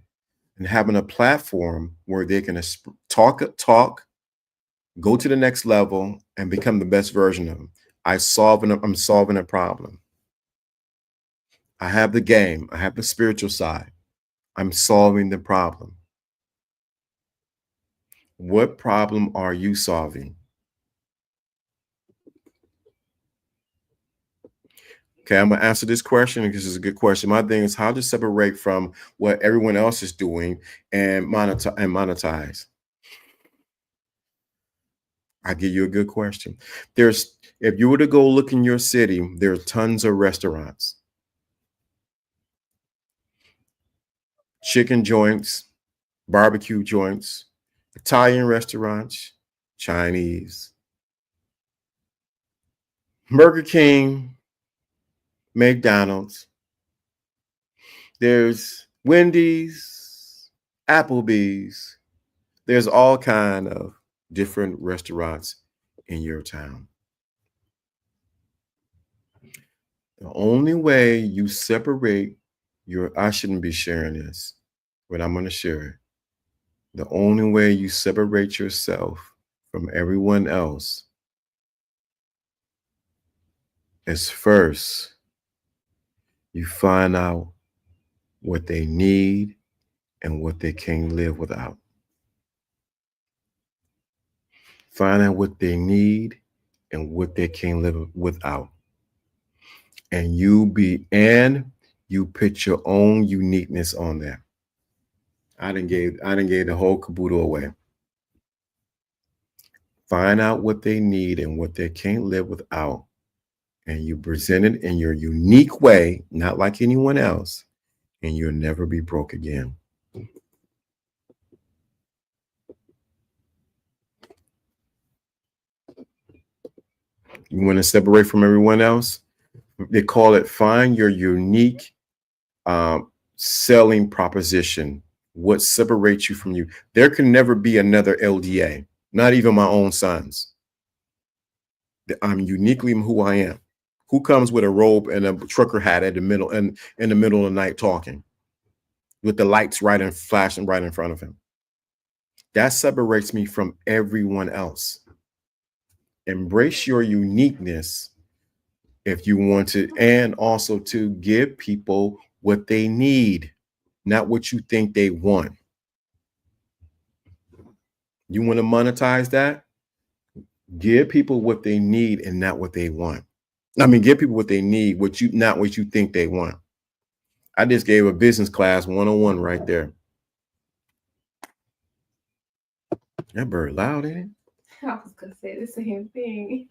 and having a platform where they can talk, go to the next level, and become the best version of them. I'm solving a problem. I have the game. I have the spiritual side. I'm solving the problem. What problem are you solving? Okay, I'm going to answer this question because it's a good question. My thing is how to separate from what everyone else is doing and monetize. I give you a good question. If you were to go look in your city, there are tons of restaurants, chicken joints, barbecue joints, Italian restaurants, Chinese, Burger King, McDonald's, there's Wendy's, Applebee's. There's all kind of different restaurants in your town. The only way you separate I shouldn't be sharing this, but I'm going to share it. The only way you separate yourself from everyone else is first you find out what they need and what they can't live without. Find out what they need and what they can't live without. And you put your own uniqueness on that. I didn't gave the whole caboodle away. Find out what they need and what they can't live without. And you present it in your unique way, not like anyone else, and you'll never be broke again. You want to separate from everyone else? They call it find your unique selling proposition. What separates you from you? There can never be another LDA, not even my own sons. I'm uniquely who I am. Who comes with a robe and a trucker hat at the middle and in the middle of the night talking with the lights flashing right in front of him? That separates me from everyone else. Embrace your uniqueness if you want to, and also to give people what they need, not what you think they want. You want to monetize that? Give people what they need and not what they want. I mean, give people what they need, not what you think they want. I just gave a business class 101 right there. That bird loud, ain't it? I was gonna say the same thing.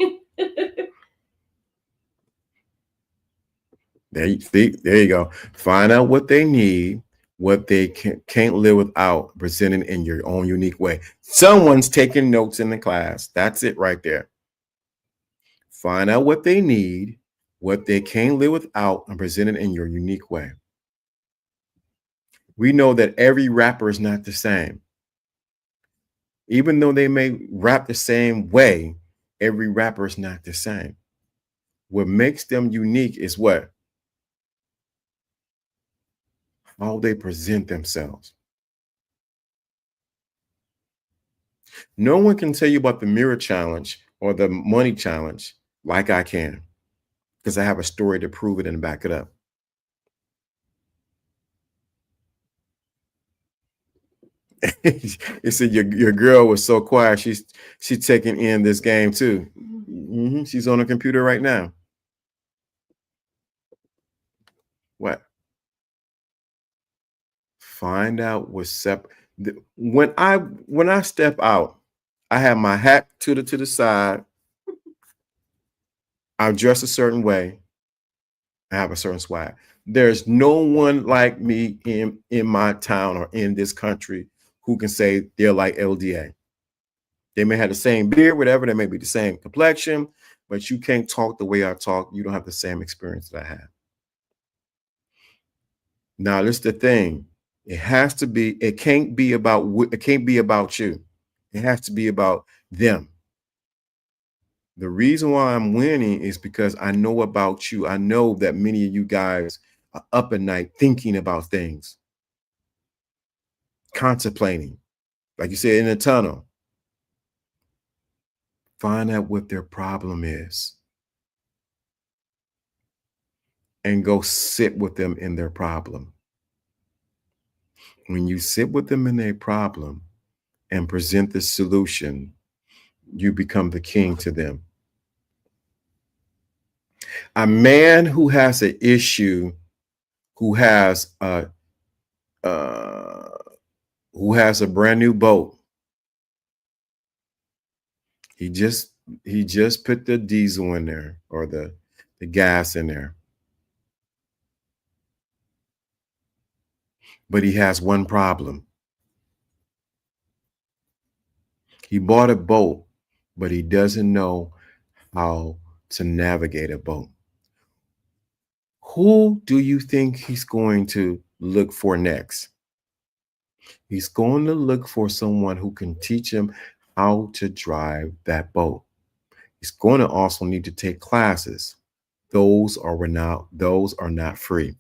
There you go. Find out what they need, what they can't live without, presenting in your own unique way. Someone's taking notes in the class. That's it right there. Find out what they need, what they can't live without, and present it in your unique way. We know that every rapper is not the same. Even though they may rap the same way, every rapper is not the same. What makes them unique is what? How they present themselves. No one can tell you about the mirror challenge or the money challenge like I can, because I have a story to prove it and back it up. You said your girl was so quiet. She's taking in this game too. Mm-hmm. She's on a computer right now. What? Find out what's when I step out, I have my hat to the side. I'm dressed a certain way. I have a certain swag. There's no one like me in my town or in this country who can say they're like LDA. They may have the same beard, whatever. They may be the same complexion, but you can't talk the way I talk. You don't have the same experience that I have. Now, this is the thing. It can't be about you. It has to be about them. The reason why I'm winning is because I know about you. I know that many of you guys are up at night thinking about things, contemplating, like you said, in a tunnel. Find out what their problem is and go sit with them in their problem. When you sit with them in their problem and present the solution, you become the king to them. A man who has an issue, who has a brand new boat, he just put the diesel in there or the gas in there. But he has one problem. He bought a boat, but he doesn't know how to navigate a boat. Who do you think he's going to look for next? He's going to look for someone who can teach him how to drive that boat. He's going to also need to take classes. Those are not free.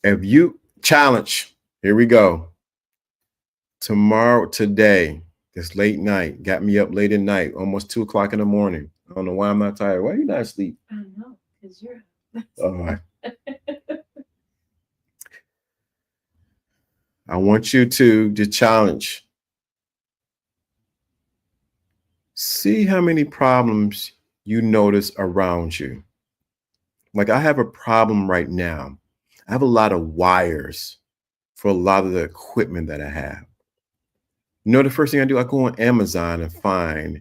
If you challenge, here we go. Today, this late night, got me up late at night, almost 2 o'clock in the morning. I don't know why I'm not tired. Why are you not asleep? I don't know, because you're. All right. I want you to challenge. See how many problems you notice around you. Like I have a problem right now. I have a lot of wires for a lot of the equipment that I have. You know, the first thing I do, I go on Amazon and find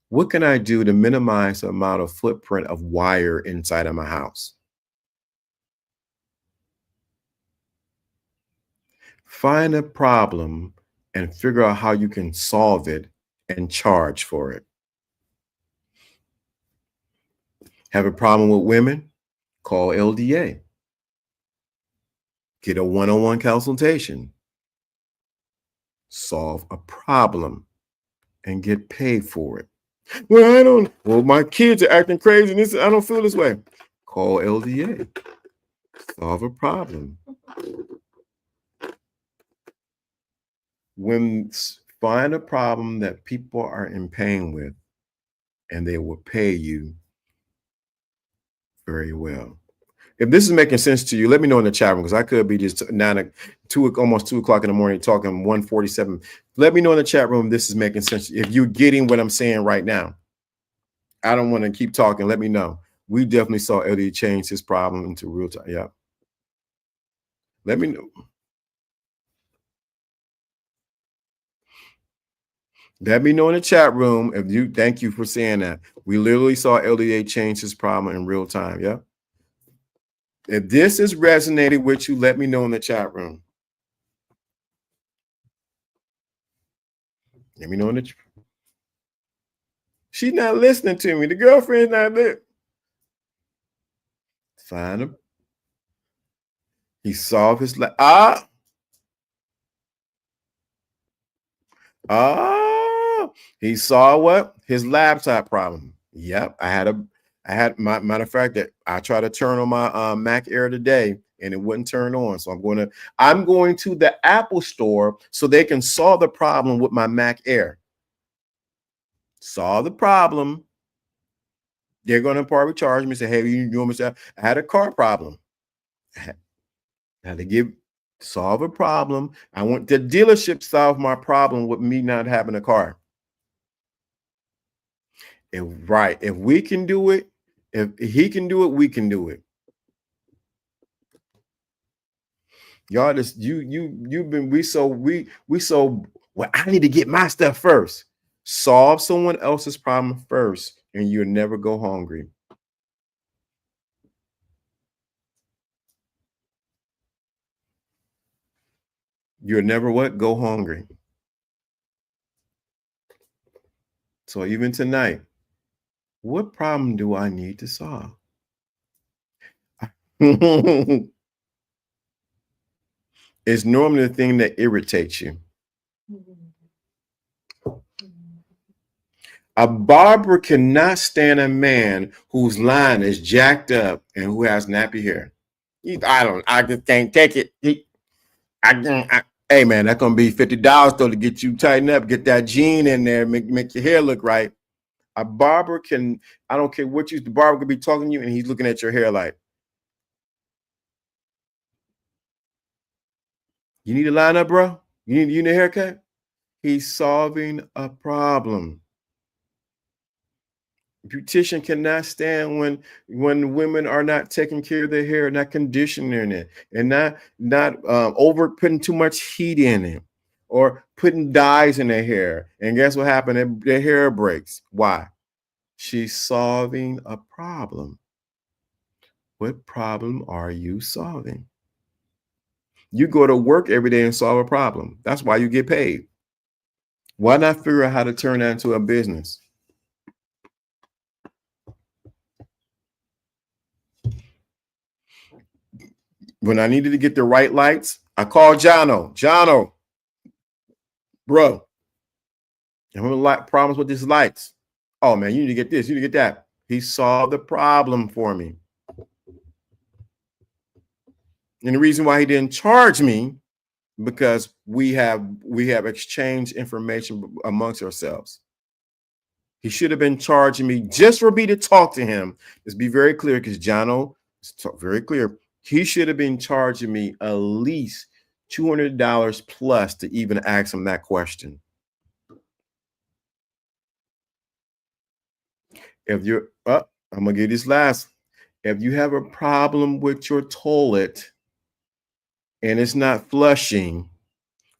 what can I do to minimize the amount of footprint of wire inside of my house. Find a problem and figure out how you can solve it and charge for it. Have a problem with women? Call LDA. Get a one-on-one consultation. Solve a problem and get paid for it. Well, my kids are acting crazy and I don't feel this way. Call LDA. Solve a problem. Find a problem that people are in pain with, and they will pay you very well. If this is making sense to you, let me know in the chat room, because I could be just almost 2 o'clock in the morning talking 1:47. Let me know in the chat room if this is making sense. If you're getting what I'm saying right now, I don't want to keep talking. Let me know. We definitely saw LDA change his problem into real time. Yeah. Let me know. Let me know in the chat room if you. Thank you for saying that. We literally saw LDA change his problem in real time. Yeah. If this is resonated with you, let me know in the chat room. Let me know in the. She's not listening to me. The girlfriend's not there. Find him. He solved his he saw what? His laptop problem. Yep. I had matter of fact that I tried to turn on my Mac Air today and it wouldn't turn on. So I'm going to the Apple store so they can solve the problem with my Mac Air. Solve the problem. They're going to probably charge me, say, hey, you want me to? I had a car problem. I had to solve a problem. I want the dealership solve my problem with me not having a car. If we can do it, if he can do it, we can do it. Y'all just well, I need to get my stuff first. Solve someone else's problem first, and you'll never go hungry. You'll never what? Go hungry. So even tonight, what problem do I need to solve? It's normally the thing that irritates you. A barber cannot stand a man whose line is jacked up and who has nappy hair. I just can't take it. Hey man, that's gonna be $50 though to get you tightened up, get that gene in there, make your hair look right. A barber can, I don't care what the barber could be talking to you and he's looking at your hair like, you need to line up, bro? You need a haircut? He's solving a problem. Beautician cannot stand when women are not taking care of their hair, not conditioning it, and not over putting too much heat in it, or putting dyes in their hair. And guess what happened? Their hair breaks. Why? She's solving a problem. What problem are you solving? You go to work every day and solve a problem. That's why you get paid. Why not figure out how to turn that into a business? When I needed to get the right lights, I called Jono. Jono, bro, I'm having problems with these lights. Oh man, you need to get this, you need to get that. He solved the problem for me. And the reason why he didn't charge me, because we have exchanged information amongst ourselves. He should have been charging me just for me to talk to him. Let's be very clear, because Jono is very clear. He should have been charging me at least $200 plus to even ask him that question. If you're up, I'm gonna get this last. If you have a problem with your toilet and it's not flushing,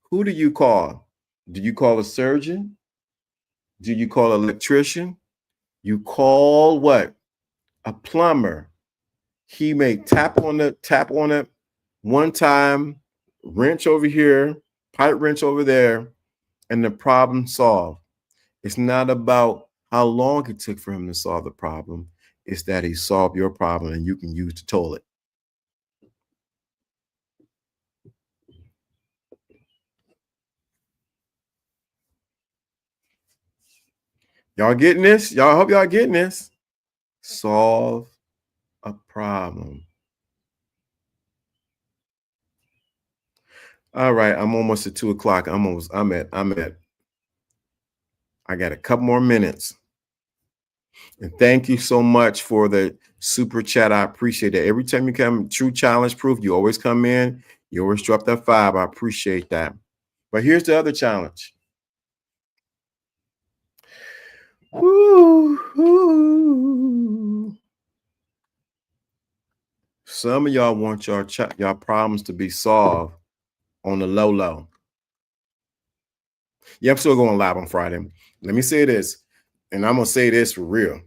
who do you call? Do you call a surgeon? Do you call an electrician? You call what? A plumber. He may tap on it one time, wrench over here, pipe wrench over there, and the problem solved. It's not about how long it took for him to solve the problem. It's that he solved your problem and you can use the toilet. Y'all getting this? Y'all, I hope y'all getting this. Solve a problem. All right, I'm almost at 2 o'clock. I got a couple more minutes. And thank you so much for the super chat. I appreciate that. Every time you come, True Challenge Proof, you always come in. You always drop that 5. I appreciate that. But here's the other challenge. Woo-hoo. Some of y'all want y'all problems to be solved on the low. Yeah, I'm still going live on Friday. Let me say this, and I'm going to say this for real.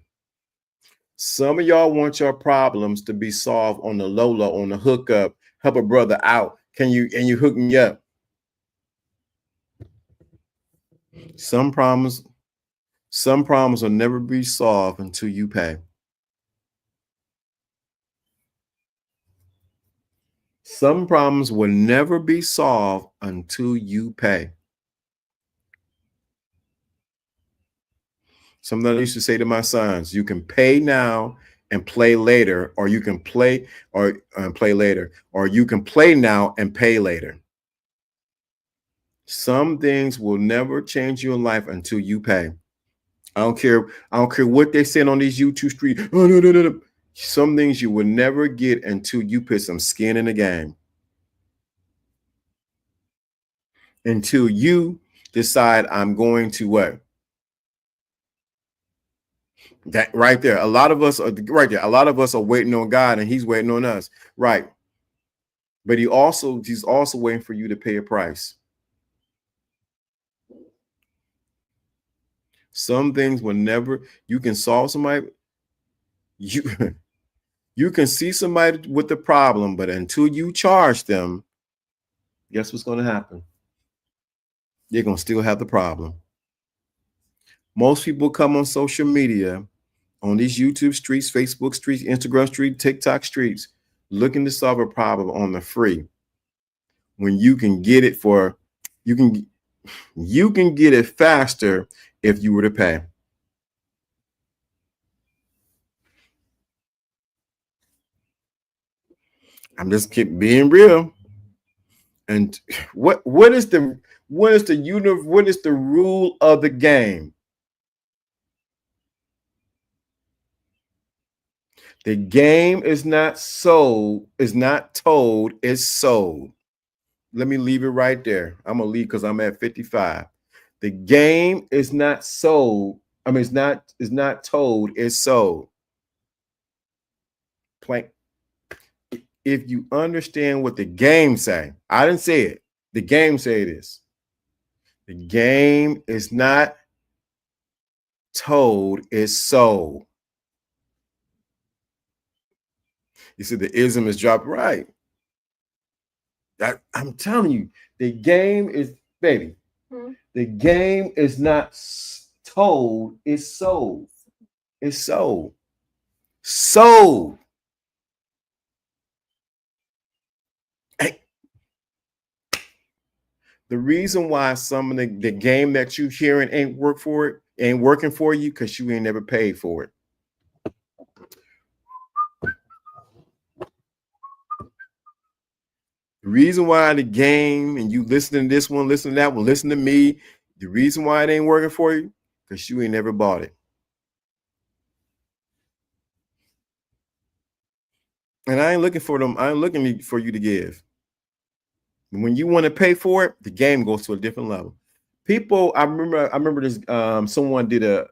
Some of y'all want your problems to be solved on the low, on the hookup, help a brother out. And you hook me up. Some problems will never be solved until you pay. Some problems will never be solved until you pay. Something I used to say to my sons: you can pay now and play later, or you can play later, or you can play now and pay later. Some things will never change your life until you pay. I don't care what they say on these YouTube streets. Oh, no. Some things you will never get until you put some skin in the game. Until you decide, I'm going to what? That right there. A lot of us are right there. A lot of us are waiting on God, and He's waiting on us. Right. But He's also waiting for you to pay a price. Some things will never, you can solve somebody. You can see somebody with the problem, but until you charge them, guess what's going to happen? You're going to still have the problem. Most people come on social media, on these YouTube streets, Facebook streets, Instagram streets, TikTok streets, looking to solve a problem on the free. When you can get it you can get it faster if you were to pay. I'm just being real. And what is the rule of the game? The game is not told, it's sold. Let me leave it right there. I'm gonna leave because I'm at 55. The game is not sold. I mean, it's not told, it's sold. Plain. If you understand what the game say, I didn't say it. The game say this. The game is not told, it's sold. You see, the ism is dropped right. I'm telling you, the game is, baby. The The game is not told, it's sold. It's sold. Sold. Hey. The reason why some of the game that you hearing ain't working for you, because you ain't never paid for it. The reason why the game, and you listen to this one, listen to that one, listen to me, the reason why it ain't working for you, because you ain't never bought it. And I ain't looking for them. I ain't looking for you to give. When you want to pay for it, the game goes to a different level. People, I remember this. Someone did a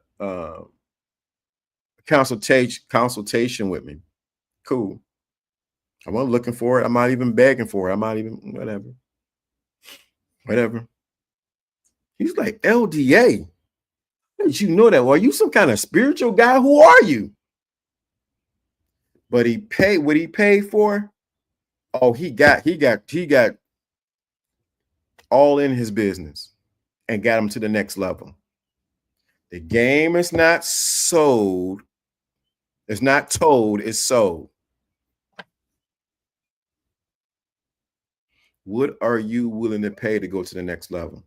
consultation with me. Cool. I wasn't looking for it. I'm not even begging for it. I'm not even whatever. He's like, LDA. How did you know that? Well, are you some kind of spiritual guy? Who are you? But he paid what he paid for. Oh, he got all in his business and got him to the next level. The game is not sold. It's not told, it's sold. What are you willing to pay to go to the next level?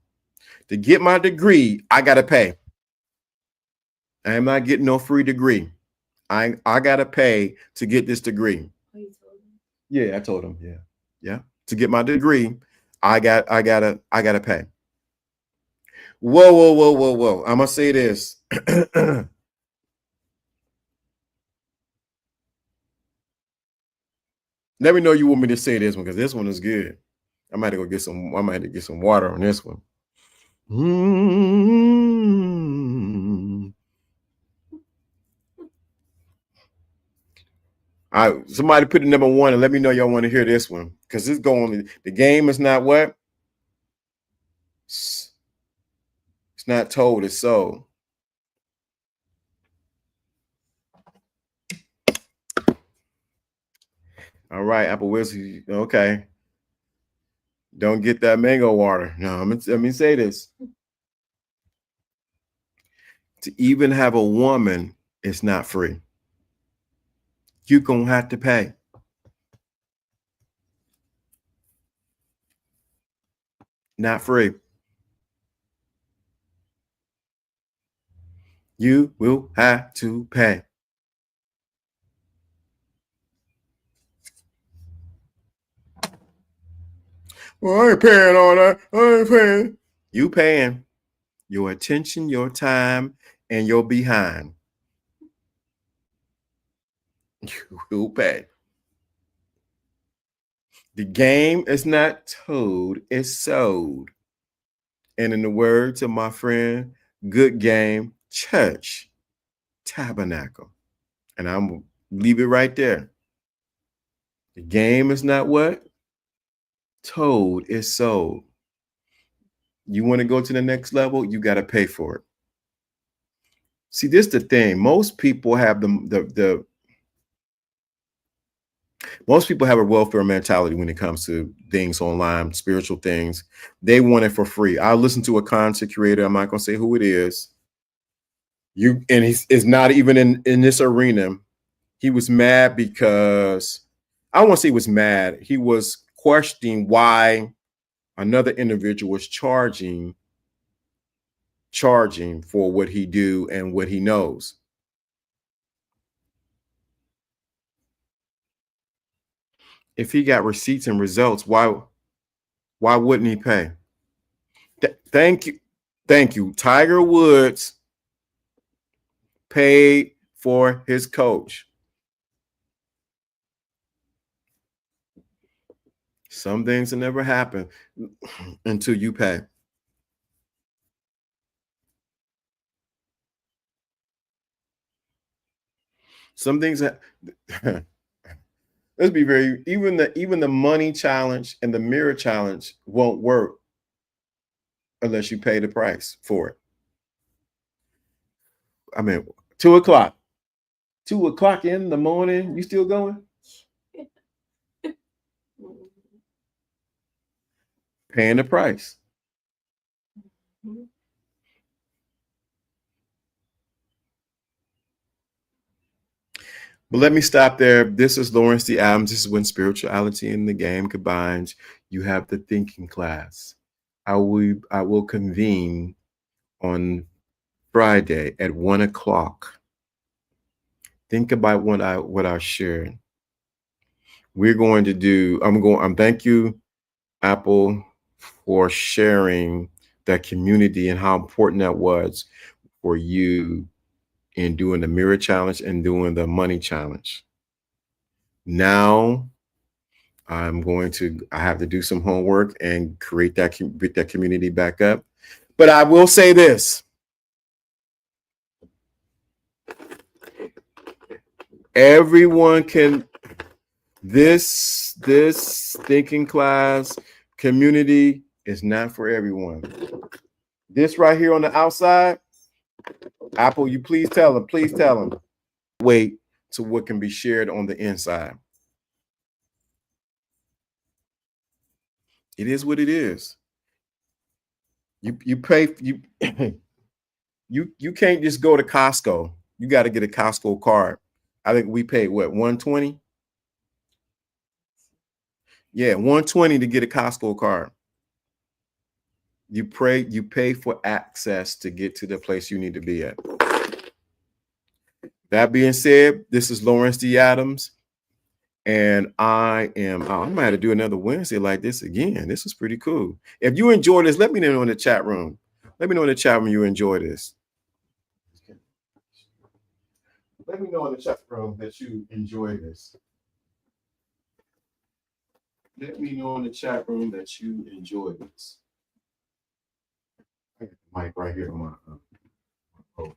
To get my degree, I got to pay. I am not getting no free degree. I got to pay to get this degree. Oh, you told him? Yeah, I told him. Yeah. To get my degree, I gotta pay. Whoa. I'm gonna say this. Let me know you want me to say this one, because this one is good. I might have to get some water on this one. Somebody put it number 1 and let me know y'all want to hear this one, because it's going. The game is not what? It's not told, it's sold. All right, apple whiskey. Okay. Don't get that mango water. No, let me say this. To even have a woman, it's not free. You're going to have to pay. Not free. You will have to pay. Well, I ain't paying all that. I ain't paying. You paying. Your attention, your time, and your behind. You will pay. The game is not told, it's sold. And in the words of my friend, Good Game Church Tabernacle. And I'm going to leave it right there. The game is not what? Told, it's sold. You want to go to the next level, you got to pay for it. See, this is the thing. Most people have most people have a welfare mentality when it comes to things online, spiritual things. They want it for free. I listened to a content creator. I'm not going to say who it is. And he's not even in this arena. He was mad because I don't want to say he was mad. He was questioning why another individual was charging for what he do and what he knows. If he got receipts and results, why wouldn't he pay? Thank you. Tiger Woods paid for his coach. Some things will never happen until you pay. Some things that let's be very, even the money challenge and the mirror challenge won't work unless you pay the price for it. I mean, 2:00. 2:00 in the morning, you still going? Paying the price. But let me stop there. This is Lawrence D. Adams. This is when spirituality and the game combines. You have the thinking class. I will convene on Friday at 1 o'clock. Think about what I shared. We're going to do. Thank you, Apple, for sharing that community and how important that was for you in doing the mirror challenge and doing the money challenge. Now I have to do some homework and create that community back up. But I will say this. Everyone can, this thinking class community is not for everyone. This right here on the outside, Apple, you please tell them. Wait to what can be shared on the inside. It is what it is. You pay you can't just go to Costco. You got to get a Costco card. I think we paid what, $120? Yeah, $120 to get a Costco card. You pay for access to get to the place you need to be at. That being said, this is Lawrence D. Adams, and I might have to do another Wednesday like this again. This is pretty cool. If you enjoy this, let me know in the chat room. Let me know in the chat room you enjoy this. Let me know in the chat room that you enjoy this. Let me know in the chat room that you enjoy this. I got the mic right here on my phone.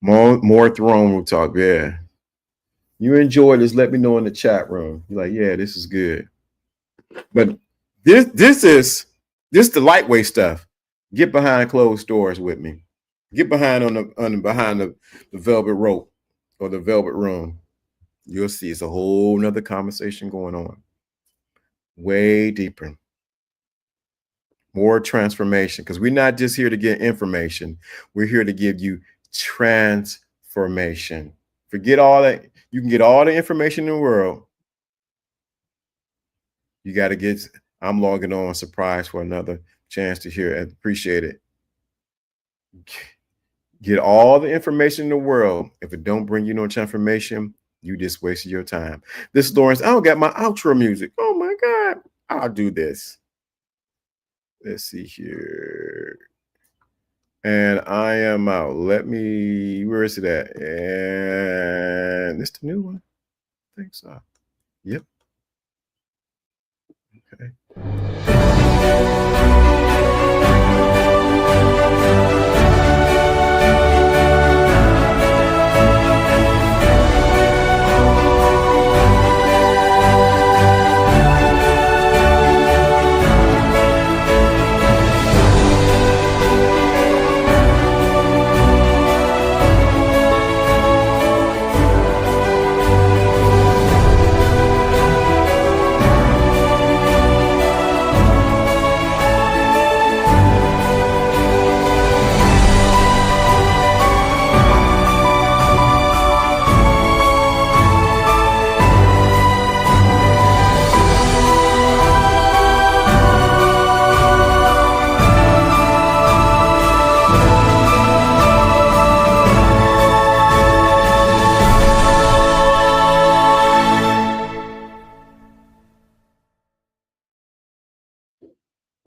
More throne room talk. Yeah. You enjoy this, let me know in the chat room. You're like, yeah, this is good. But this is the lightweight stuff. Get behind closed doors with me. Get behind behind the velvet rope or the velvet room. You'll see it's a whole nother conversation going on. Way deeper. More transformation. Because we're not just here to get information. We're here to give you transformation. Forget all that. You can get all the information in the world. You got to get, I'm logging on, surprise for another chance to hear and appreciate it. Get all the information in the world. If it don't bring you no transformation, you just wasted your time. This is Lawrence. I don't got my outro music. Oh my God. I'll do this. Let's see here. And I am out. Where is it at? And this the new one? I think so. Yep. Okay.